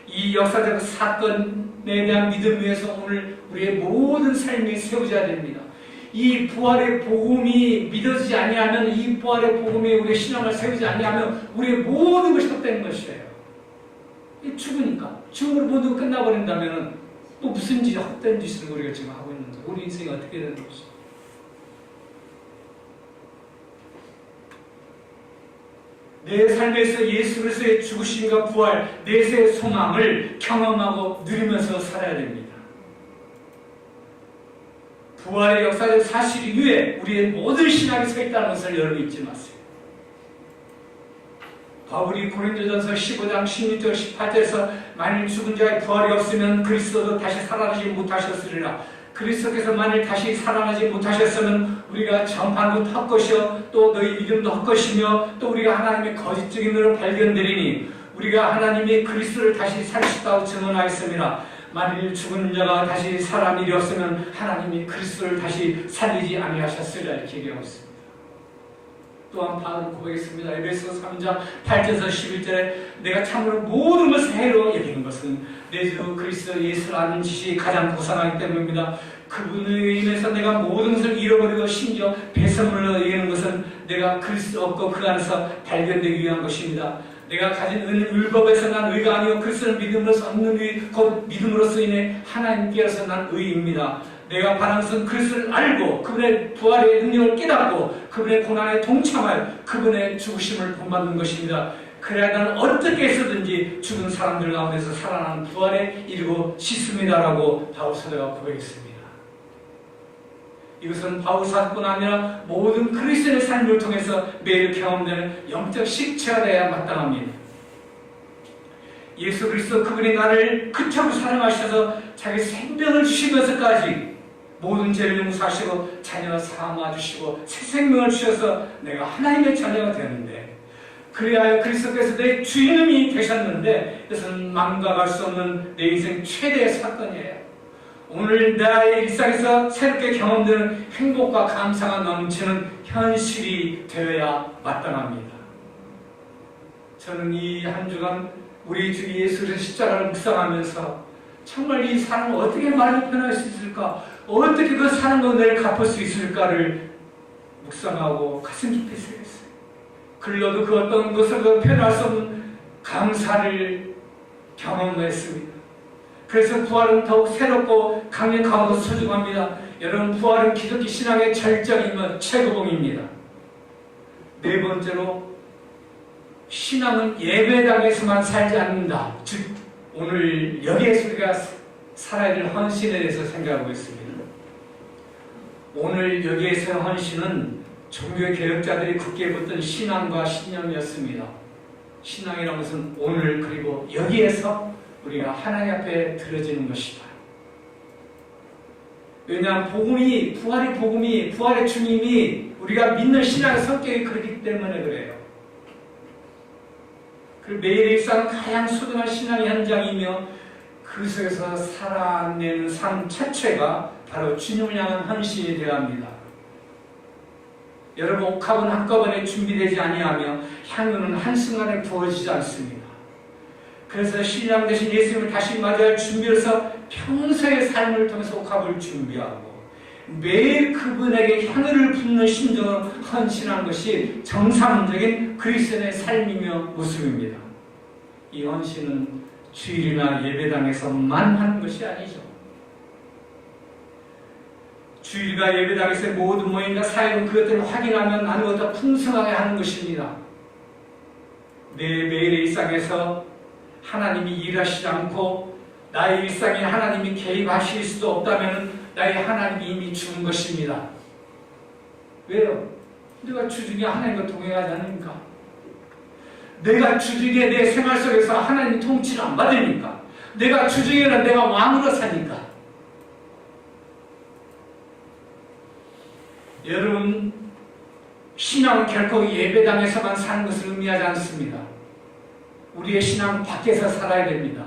이 역사적 사건에 대한 믿음 위에서 오늘 우리의 모든 삶이 세워져야 됩니다. 이 부활의 복음이 믿어지지 아니하면, 이 부활의 복음이 우리의 신앙을 세우지 아니하면 우리의 모든 것이 헛된 것이에요. 죽으니까. 죽음으로 모두 끝나버린다면 또 무슨 짓, 헛된 짓을 우리가 지금 하고 있는 거예요. 우리 인생이 어떻게 되는 것이죠? 내 삶에서 예수 그리스도의 죽으심과 부활, 내세의 소망을 경험하고 누리면서 살아야 됩니다. 부활의 역사적 사실 위에 우리의 모든 신앙이 서 있다는 것을 여러분 잊지 마세요. 바울이 고린도전서 15장 16절 18절에서 만일 죽은 자의 부활이 없으면 그리스도도 다시 살아나지 못하셨으리라. 그리스도께서 만일 다시 살아나지 못하셨으면 우리가 전파는 헛것이요 또 너희 믿음도 헛것이며 또 우리가 하나님의 거짓적인 일로 발견되리니 우리가 하나님이 그리스도를 다시 살리셨다고 증언하였습니다. 만일 죽은 자가 다시 살아난 일이 없으면 하나님이 그리스도를 다시 살리지 아니하셨으리라 이렇게 얘기하고 있습니다. 또한 바울은 고백했습니다. 에베소 3장 8절에서 11절에 내가 참으로 모든 것을 해로 여기는 것은 내 주 그리스도 예수를 아는 지식이 가장 고상하기 때문입니다. 그분을 인해서 내가 모든 것을 잃어버리고 심지어 배설물로 여기는 것은 내가 그리스도 없고 그 안에서 발견되기 위한 것입니다. 내가 가진 은은 율법에서 난 의가 아니요 그리스도를 믿음으로써 얻는 의, 곧 믿음으로써 인해 하나님께서 난 의입니다. 내가 바라는 것은 그리스도를 알고 그분의 부활의 능력을 깨닫고 그분의 고난에 동참하여 그분의 죽으심을 본받는 것입니다. 그래야 나는 어떻게 해서든지 죽은 사람들 가운데서 살아나는 부활에 이르고 싶습니다라고 바울 사도가 고백했습니다. 이것은 바울 사도뿐 아니라 모든 그리스도의 삶을 통해서 매일 경험되는 영적 실체가 되어야 마땅합니다. 예수 그리스도 그분이 나를 그토록 사랑하셔서 자기 생명을 주시면서까지 모든 죄를 용서하시고 자녀 삼아 주시고 새 생명을 주셔서 내가 하나님의 자녀가 되었는데 그리하여 그리스도께서 내 주인님이 되셨는데 이것은 망각할 수 없는 내 인생 최대의 사건이에요. 오늘 나의 일상에서 새롭게 경험되는 행복과 감사가 넘치는 현실이 되어야 마땅합니다. 저는 이 한 주간 우리 주 예수의 십자가를 묵상하면서 정말 이 사람을 어떻게 말로 표현할 수 있을까? 어떻게 그 사랑과 은혜를 갚을 수 있을까를 묵상하고 가슴 깊이 새겼어요. 글로도 그 어떤 것을 표현할 수 없는 감사를 경험했습니다. 그래서 부활은 더욱 새롭고 강력하고 소중합니다. 여러분, 부활은 기독교 신앙의 절정이며 최고봉입니다. 네 번째로, 신앙은 예배당에서만 살지 않는다. 즉, 오늘 여기에서 우리가 살아야 될 헌신에 대해서 생각하고 있습니다. 오늘 여기에서의 헌신은 종교 개혁자들이 굳게 붙던 신앙과 신념이었습니다. 신앙이라는 것은 오늘 그리고 여기에서 우리가 하나님 앞에 드려지는 것이다. 왜냐하면 부활의 주님이 우리가 믿는 신앙의 성격이 그렇기 때문에 그래요. 그리고 매일의 일상은 가장 소중한 신앙의 현장이며 그 속에서 살아내는 삶 자체가 바로 주님을 향한 헌신이 되어야 합니다. 여러분, 옥합은 한꺼번에 준비되지 아니하며 향유는 한순간에 부어지지 않습니다. 그래서 신랑 대신 예수님을 다시 맞이할 준비로서 평소의 삶을 통해서 옥합을 준비하고 매일 그분에게 향유를 붓는 심정으로 헌신하는 것이 정상적인 그리스도인의 삶이며 모습입니다. 이 헌신은 주일이나 예배당에서만 하는 것이 아니죠. 주일과 예배당에서의 모든 모임과 사역은 그것들을 확인하면 나누어서 풍성하게 하는 것입니다. 내 매일의 일상에서 하나님이 일하시지 않고 나의 일상에 하나님이 개입하실 수도 없다면 나의 하나님이 이미 죽은 것입니다. 왜요? 내가 주중에 하나님과 동행하지 않으니까. 내가 주중에 내 생활 속에서 하나님 통치를 안 받으니까. 내가 주중에는 내가 왕으로 사니까. 여러분, 신앙은 결코 예배당에서만 사는 것을 의미하지 않습니다. 우리의 신앙은 밖에서 살아야 됩니다.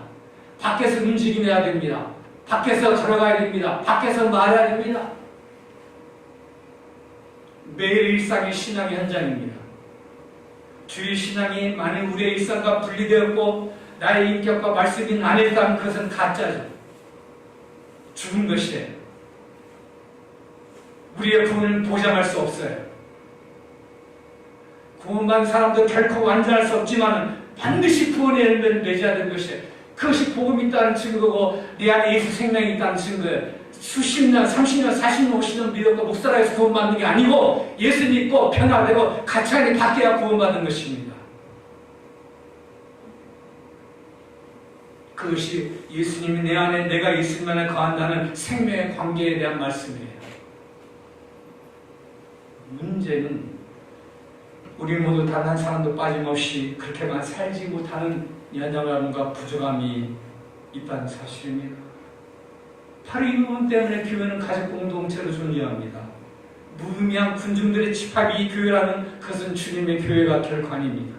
밖에서 움직여야 됩니다. 밖에서 걸어가야 됩니다. 밖에서 말해야 됩니다. 매일 일상의 신앙의 현장입니다. 주일 신앙이 만약 우리의 일상과 분리되었고 나의 인격과 말씀이 아니었다면 그것은 가짜죠. 죽은 것이에요. 우리의 구원을 보장할 수 없어요. 구원받은 사람도 결코 완전할 수 없지만 반드시 구원의 열매를 맺어야 되는 것이에요. 그것이 복음이 있다는 증거고 내 안에 예수 생명이 있다는 증거예요. 수십 년, 30년, 40년, 50년 믿었고 목사라해서 구원받는 게 아니고 예수 믿고 변화되고 가치관이 바뀌어야 구원받는 것입니다. 그것이 예수님이 내 안에 내가 예수님 안에 거한다는 생명의 관계에 대한 말씀이에요. 문제는 우리 모두 단 한 사람도 빠짐없이 그렇게만 살지 못하는 연약함과 부족함이 있다는 사실입니다. 바로 이 부분 때문에 교회는 가족 공동체로 존재합니다. 무의미한 군중들의 집합이 이 교회라는 그것은 주님의 교회가 결코 아닙니다.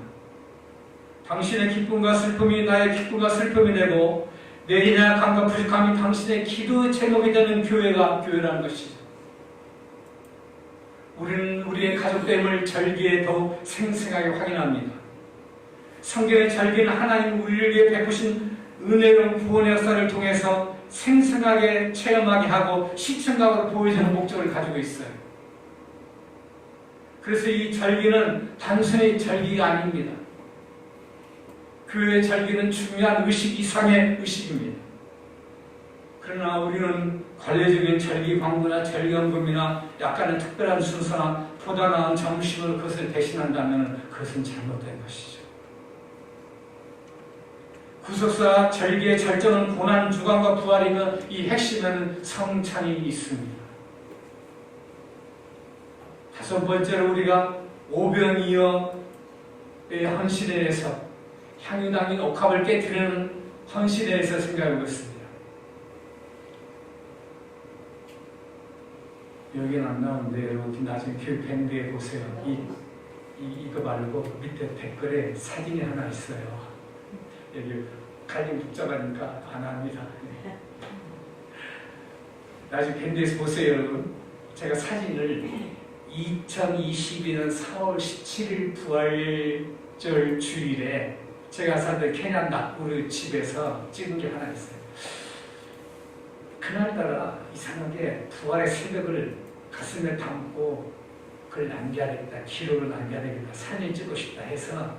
당신의 기쁨과 슬픔이 나의 기쁨과 슬픔이 되고 내 연약함과 부족함이 당신의 기도의 제목이 되는 교회가 교회라는 것이죠. 우리는 우리의 가족됨을 절기에 더욱 생생하게 확인합니다. 성경의 절기는 하나님 우리에게 베푸신 은혜로운 구원의 역사를 통해서 생생하게 체험하게 하고 시청각으로 보여주는 목적을 가지고 있어요. 그래서 이 절기는 단순히 절기가 아닙니다. 교회의 절기는 중요한 의식 이상의 의식입니다. 그러나 우리는 관례적인 절기 광고나 절기헌금이나 약간의 특별한 순서나 보다 나은 정식으로 그것을 대신한다면 그것은 잘못된 것이죠. 구속사 절기의 절정은 고난, 주관과 부활이며 이 핵심에는 성찬이 있습니다. 다섯 번째로 우리가 오병이어의 헌신에 대해서 향유당인 옥합을 깨뜨리는 헌신에 대해서 생각하고 있습니다. 여기는 안 나오는데 여러분 나중에 교육 밴드에 보세요. 이거 말고 밑에 댓글에 사진이 하나 있어요. 여기 갈림 복잡하니까 안 합니다. 나중에 밴드에서 보세요, 여러분. 제가 사진을 2022년 4월 17일 부활절 주일에 제가 살던 케냐 나쿠르 집에서 찍은 게 하나 있어요. 그날따라 이상하게 부활의 새벽을 가슴에 담고 그걸 남겨야겠다, 기록을 남겨야겠다, 사진 찍고 싶다 해서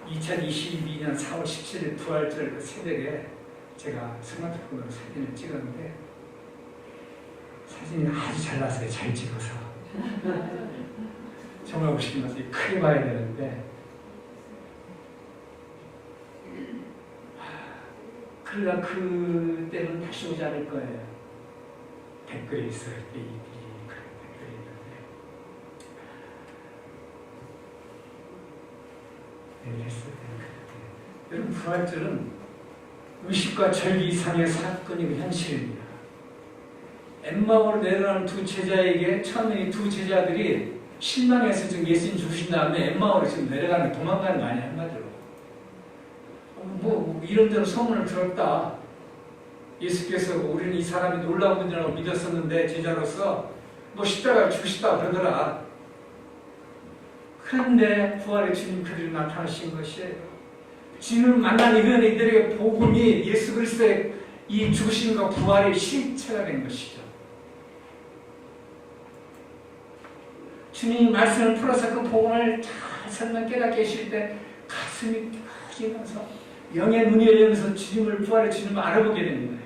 2022년 4월 17일 부활절 그 새벽에 제가 스마트폰으로 사진을 찍었는데 사진이 아주 잘 났어요. 잘 찍어서. 정말 보시기 마세요. 크게 봐야 되는데 그러다 그때는 다시 오지 않을 거예요. 댓글이 있어요. 그런 댓글이 있는데 했어요. 여러분 부활절은 의식과 절기 이상의 사건이고 현실입니다. 엠마오로 내려가는 두 제자에게 처음에 이 두 제자들이 실망해서 지금 예수님 죽으신 다음에 엠마오로 지금 내려가는 도망가는 거 아니야 한마디로. 뭐 이런 데로 소문을 들었다. 예수께서 우리는 이 사람이 놀라운 분이라고 믿었었는데 제자로서 뭐 십자가를 죽으시다 그러더라. 그런데 부활의 주님 그들이 나타나신 것이에요. 주님을 만난 이들에게 복음이 예수 그리스도의 이 죽으심과 부활의 실체가 된 것이죠. 주님이 말씀을 풀어서 그 복음을 잘 설명 깨닫게 하실 때 가슴이 터지면서 영의 눈이 열리면서 주님을 부활의 주님을 알아보게 되는 거예요.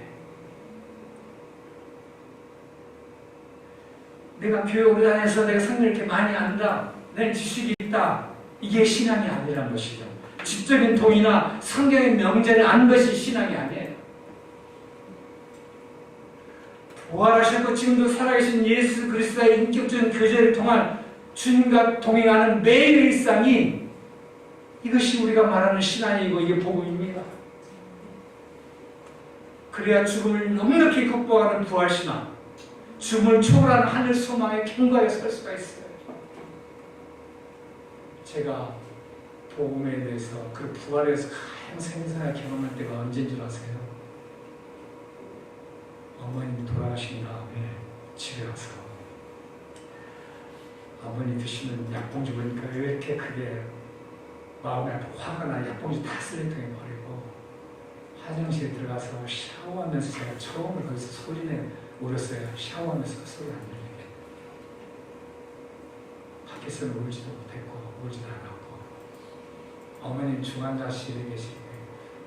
내가 교회 오래 다녀서 내가 성경을 이렇게 많이 안다. 내 지식이 있다. 이게 신앙이 아니라는 것이죠. 지적인 동의나 성경의 명제를 아는 것이 신앙이 아니에요. 부활하셨고 지금도 살아계신 예수 그리스도의 인격적인 교제를 통한 주님과 동행하는 매일 일상이 이것이 우리가 말하는 신앙이고 이게 복음입니다. 그래야 죽음을 넉넉히 극복하는 부활신앙, 죽음을 초월하는 하늘 소망의 경과에 설 수가 있어요. 제가 복음에 대해서 그 부활에서 가장 생생하게 경험할 때가 언제인 줄 아세요? 어머님이 돌아가신 다음에 집에 와서 어머니 드시는 약봉지 보니까 왜 이렇게 크게 마음에 화가 나 약봉지 다 쓰레기통에 버리고 화장실에 들어가서 샤워하면서 제가 처음으로 거기서 소리내 울었어요. 샤워하면서 그 소리 안 들리게. 밖에서는 울지도 못했고 울지도 않았고 어머님 중환자실에 계시고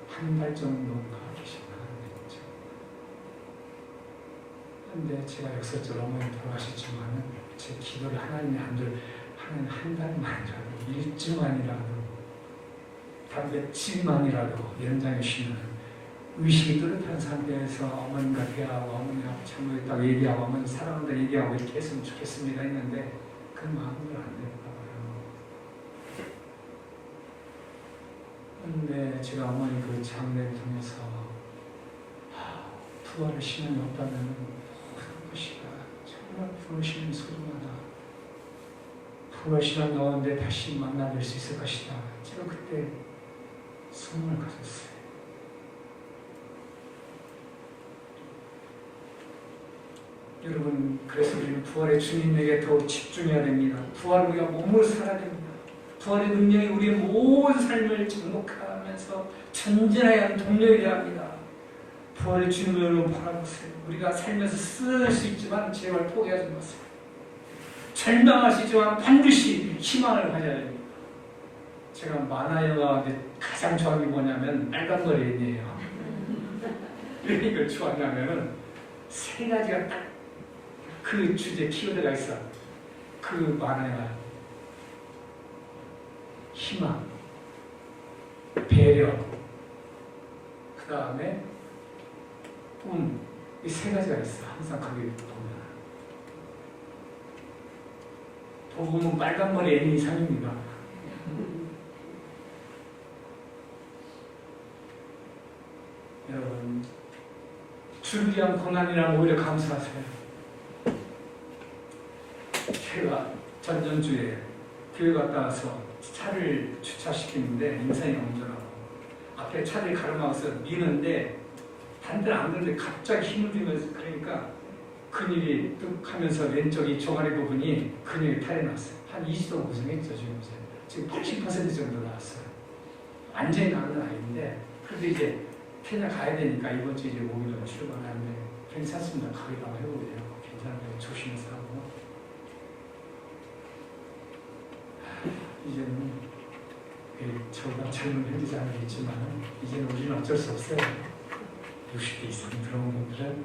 한 달 정도인가 계셨나 그랬죠. 그런데 제가 역설적으로 어머님 돌아가셨지만은 제 기도를 하나님의 하나님 한 달만이라도 일주만이라도 단 며칠만이라도 연장해 주시면 의식이 뚜렷한 상태에서 어머님과 대화하고 어머니하고 참모했다고 얘기하고 어머니 사랑한다 얘기하고 이렇게 했으면 좋겠습니다 했는데 그 마음으로 안 됐나 봐요. 그런데 제가 어머니 그 장례를 통해서 부활의 신앙이 없다면 모든 것이가 정말 부활의 신앙이 소중하다. 부활의 신앙 가운데 다시 만나뵐 수 있을 것이다. 제가 그때 소망을 가졌어요. 여러분, 그래서 우리는 부활의 주님에게 더 집중해야 됩니다. 부활을 우리가 몸으로 살아야 됩니다. 부활의 능력이 우리의 모든 삶을 정복하면서 전진해야 하는 동력이 되어야 합니다. 부활의 주님을 여러분 바라보세요. 우리가 살면서 쓰러질 수 있지만 제발 포기하지 마세요. 절망할 수 있지만 반드시 희망을 가져야 됩니다. 제가 만화 영화 가장 좋아하는 게 뭐냐면 빨간머리 애니예요. 왜 이걸 좋아하냐면은 세 가지가 딱 그 주제 키워드가 있어. 그 만화가 희망, 배려, 그 다음에 꿈, 이 세 가지가 있어. 항상 거기 보면 보면 빨간머리 애니 이상입니다. 여러분, 주를 위한 고난이라면 오히려 감사하세요. 제가 전전주에 교회 갔다 와서 차를 주차시키는데 인상이 엉절하고 앞에 차를 가로막아서 미는데 반대로 안 되는데 갑자기 힘을 주면서 그러니까 근육이 뚝 하면서 왼쪽이 종아리 부분이 근육이 탈해놨어요. 한 2주 동안 고생했죠. 지금 80% 정도 나왔어요. 완전히 나은 건 아닌데 그래도 이제 퇴장 가야 되니까 이번 주 이제 5일로 출근하는데 괜찮습니다. 거의 다 해보고요. 괜찮은데 조심해서 하고 이제는 저보다 젊은 현지자들이지만 이제는 우리는 어쩔 수 없어요. 60대 이상 들어온 분들은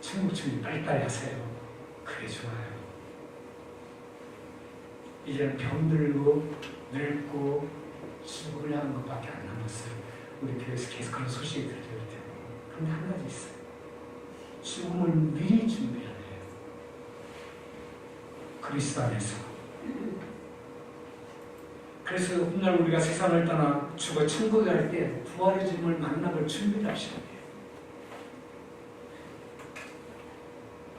천국 준비 빨리빨리 하세요. 그게 좋아요. 이제는 병들고 늙고 죽음을 향한 것밖에 안 남았어요. 우리 교회에서 계속 그런 소식이 들려올 때고. 그런데 한 가지 있어요. 죽음을 미리 준비해야 돼요. 그리스도 안에서. 그래서 훗날 우리가 세상을 떠나 죽어 천국에 갈 때 부활의 주님을 만나볼 준비를 하셔야 돼요.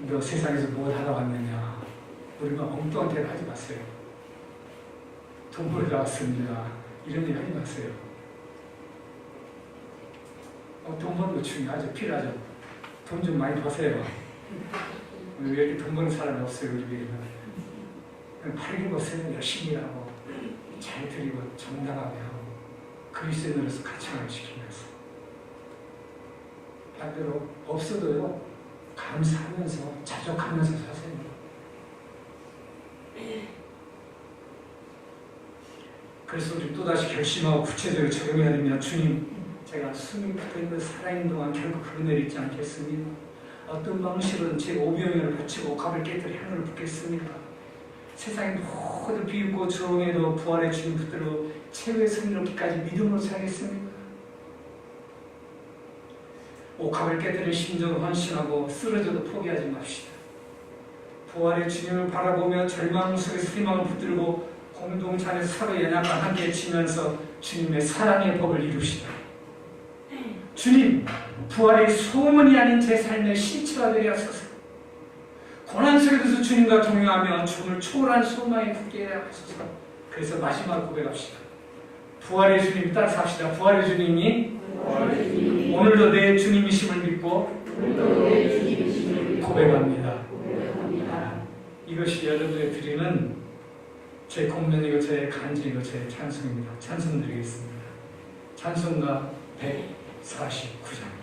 너 세상에서 뭘 하다 왔느냐? 우리가 엉뚱한 대로 하지 마세요. 돈 벌러 왔습니다. 이런 일 하지 마세요. 돈 버는 거 중요하죠. 필요하죠. 돈 좀 많이 버세요. 왜 이렇게 돈 버는 사람이 없어요, 우리 교회는. 팔기 버세요. 열심히 일하고 잘 드리고 정당하게 하고 그리스도인으로서 가치관을 지키면서 반대로 없어도요 감사하면서 자족하면서 사세요. 그래서 우리 또다시 결심하고 구체적으로 적용해야 됩니다. 주님, 제가 숨이 붙어있는 살아있는 동안 결국 그 은혜를 잊지 않겠습니다. 어떤 방식으로든 제 오병이어를 바치고 옥합을 깨뜨려 향을 붓겠습니다. 세상의 모든 비웃고 조롱해도 부활의 주님 붙들어 최후의 승리롭기까지 믿음으로 살겠습니다. 옥합을 깨뜨린 심정을 헌신하고 쓰러져도 포기하지 맙시다. 부활의 주님을 바라보며 절망 속에서 희망을 붙들고 공동체 안에서 서로 연합과 함께 치면서 주님의 사랑의 법을 이루시다. 주님, 부활의 소문이 아닌 제 삶의 실체가 되게 하소서. 고난 속에서 주님과 동행하며 죽음을 초월한 소망에 굳게 하소서. 그래서 마지막으로 고백합시다. 부활의 주님 따라서 합시다. 부활의 주님이 오늘도 내 주님이심을 믿고 고백합니다. 이것이 여러분의 드리는 제 공면이고 제 간증이고 제 찬송입니다. 찬송 드리겠습니다. 찬송가 149장.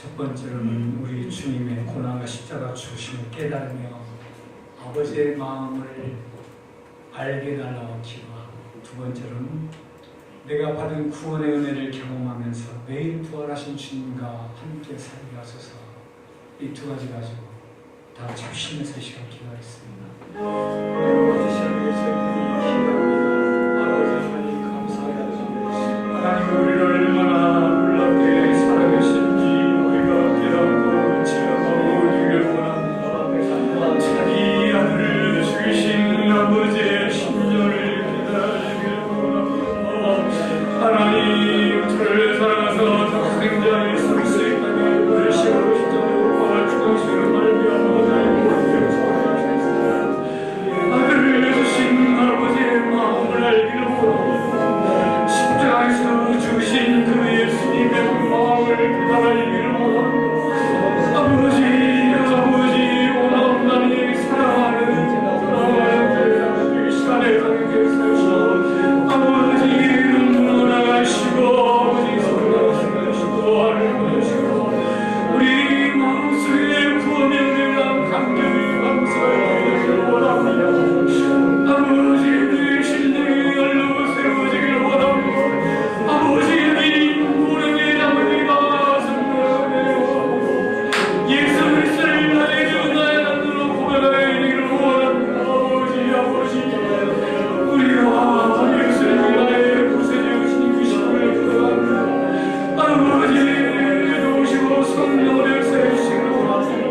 첫 번째로는 우리 주님의 고난과 십자가 죽으심을 깨달으며 아버지의 마음을 알게 달라고 기도하고, 두 번째로는 내가 받은 구원의 은혜를 경험하면서 매일 부활하신 주님과 함께 살게 하소서. 이 두 가지 가지고 다 같이 합심해서 이 시간 기도하겠습니다. 아버지 하나님 감사합니다. 하나님 우리를 얼마나 놀랍게 사랑하신지 우리가 깨닫고 체험하고 누리길 원합니다. 자기 아들을 주신 아버지의 심정을 기다리길 원합니다. 하나님 저를 사랑하사 독생자의 성수의 땅에 부르시고 십자가로 죽으시는 말미암아 아들을 주신 아버지의 마음을 알기를 원합니다. 십자가에서 주신 그 예수님의 마음을 깨달기를 원합니다. 아버지 원합나니 사랑하는 이 시간에 당겨주셔서 아버지 눈물 나가시고 아버지 성령하시고 알려주시고 우리 마음속에 구원의 은혜가 감격이 감사하기를 원합니다. 아버지 우리 신령이 열로 세워지길 원합니다. 아버지 이 무릎에 담으리가 성령하네요. 예수 그리스도를 나의 주 나의 하나님으로 고백하기를 원합니다. 아버지 우리와 예수를 나의 구세주 주님 주심을 고백합니다. 아버지 도우시고 성령을 세우시길 원합니다.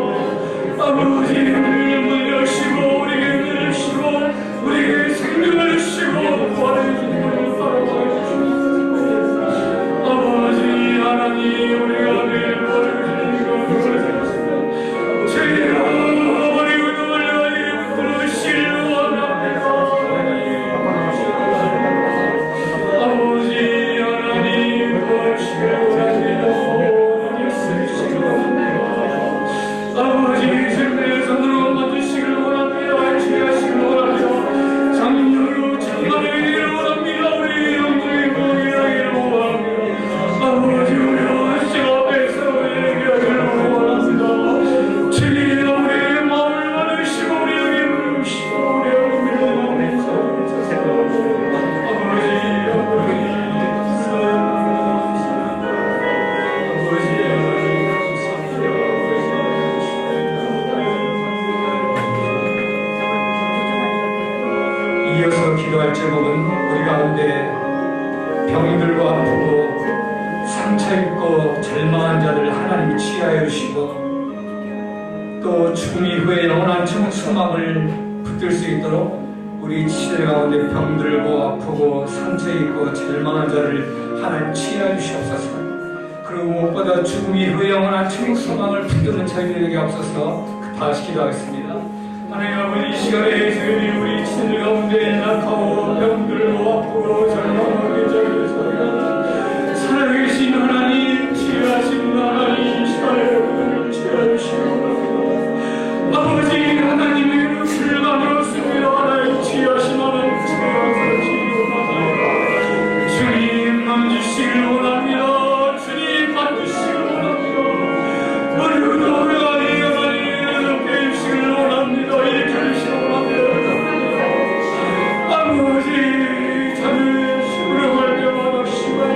아버지 우리를 물려주시고 우리에게 물려주시고 우리에게 생명을 주시고 구원의 주님을 따라가게 주시옵소서. 아버지 하나님 우리가 매일 버리고 주시고 죄가 버리고 놀라게 부르시길 원합니다. 아버지 하나님 부르시길 원합니다. 예수시길 원합니다. 아버지 생명의 손으로 만드시길 원합니다. 지하시길 원합니다. 장로로 장만하기를 원합니다. 우리 영광의 공이라기를 원합니다. 아버지 우리 시 앞에서 얘기하기를 원합니다. 주님 우리의 마음을 받으시고 우리에게 부르시고 우리에게 밀어내셔서 이어서 기도할 제목은 우리 가운데 병들고 아프고 상처 입고 절망한 자들 하나님이 치유하여 주시고 또 죽음 이후에 영원한 소망을 붙들 수 있도록 우리 시대 가운데 병들고 아프고 상처 입고 절망한 자를 하나님 치유하여 주시옵소서. 그리고 무엇보다 죽음 이후에 영원한 소망을 붙드는 자들에게 없어서 다시 기도하겠습니다. 하나님 아버지 이 시간에 저희들이 우리 친들 가운데 약하고 병들고 아프고 절망하게 자리에서 살아계신 하나님 치유하신 하나님 이 시간에 그들을 치유하시고 아버지 하나님의 불가능했습니다. 하나님 치유하신 하나님 치유하시기 원합니다. 주님 만지시길 원합니다. 주님 만지시길 원합니다. 우리도 하나님 배우시길 원합니다. 일으켜주시길 원합니다. 아버지 자는 수령할 때마다 시간이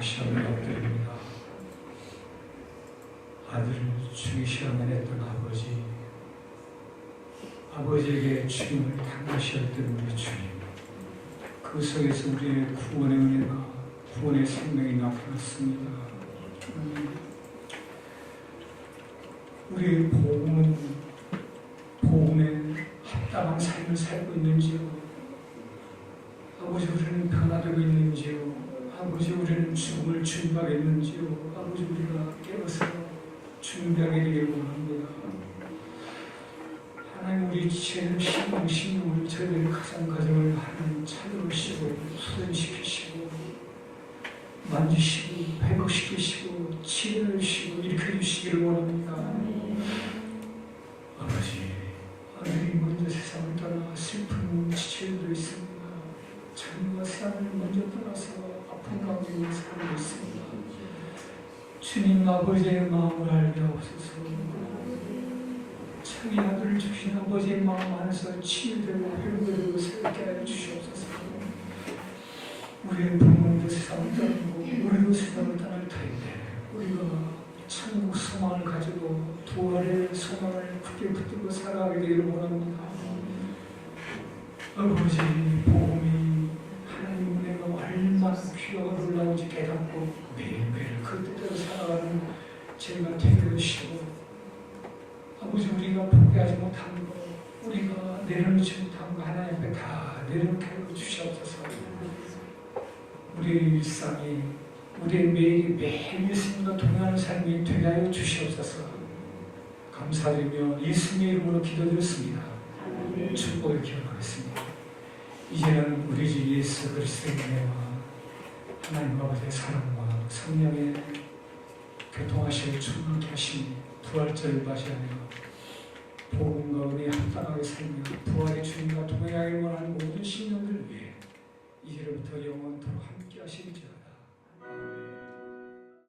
다시 한번 엎드립니다. 아들을 죽이시려면 했던 아버지에게 죽임을 당하셨던 우리 주님, 그 속에서 우리의 구원의 은혜가, 구원의 생명이 나타났습니다. 우리의 복음에 합당한 삶을 살고 있는지요? 아버지, 우리는 변화되고 있는지요? 아버지, 우리는 죽음을 준비하겠는지요? 아버지, 우리가 깨어서 준비하게 되길 원합니다. 하나님, 우리 지혜는 신앙을 저희들의 가정을 하나님 찾아오시고 수련시키시고 만지시고 회복시키시고 치료해 주시고 일으켜 주시기를 원합니다. 아버지, 아들이 먼저 세상을 떠나 슬픈 지체도 있습니다. 자녀가 세상을 먼저 떠나서 아픈 가운데 살고 있습니다. 주님, 아버지의 마음을 알게 하옵소서. 자기 아들을 주신 아버지의 마음 안에서 치유되고 회복되고 새롭게 하여 주시옵소서. 우리의 부모님도 세상을 떠나고 우리도 세상을 떠날 터인데 우리가 천국 소망을 가지고 부활의 소망을 굳게 붙들고 살아가게 되기를 원합니다. 아버지, 복음이 하나님 은혜가 얼마나 귀하고 놀라운지 깨닫고 매일매일 그 뜻대로 살아가는 저희가 되게 해주시고, 아버지, 우리가 포기하지 못한 거, 우리가 내려놓지 못한 거 하나님 앞에 다 내려놓게 해주시옵소서. 우리의 일상이, 우리의 매일이 매일 예수님과 동행하는 삶이 되게 하여 주시옵소서. 감사드리며 예수님의 이름으로 기도드렸습니다. 축복을 기원하겠습니다. 이제는 우리 주 예수 그리스도의 은혜와 하나님 아버지의 사랑과 성령의 교통하시고 충만케 하시니 부활절을 맞이하며 복음과 은혜에 합당하게 살며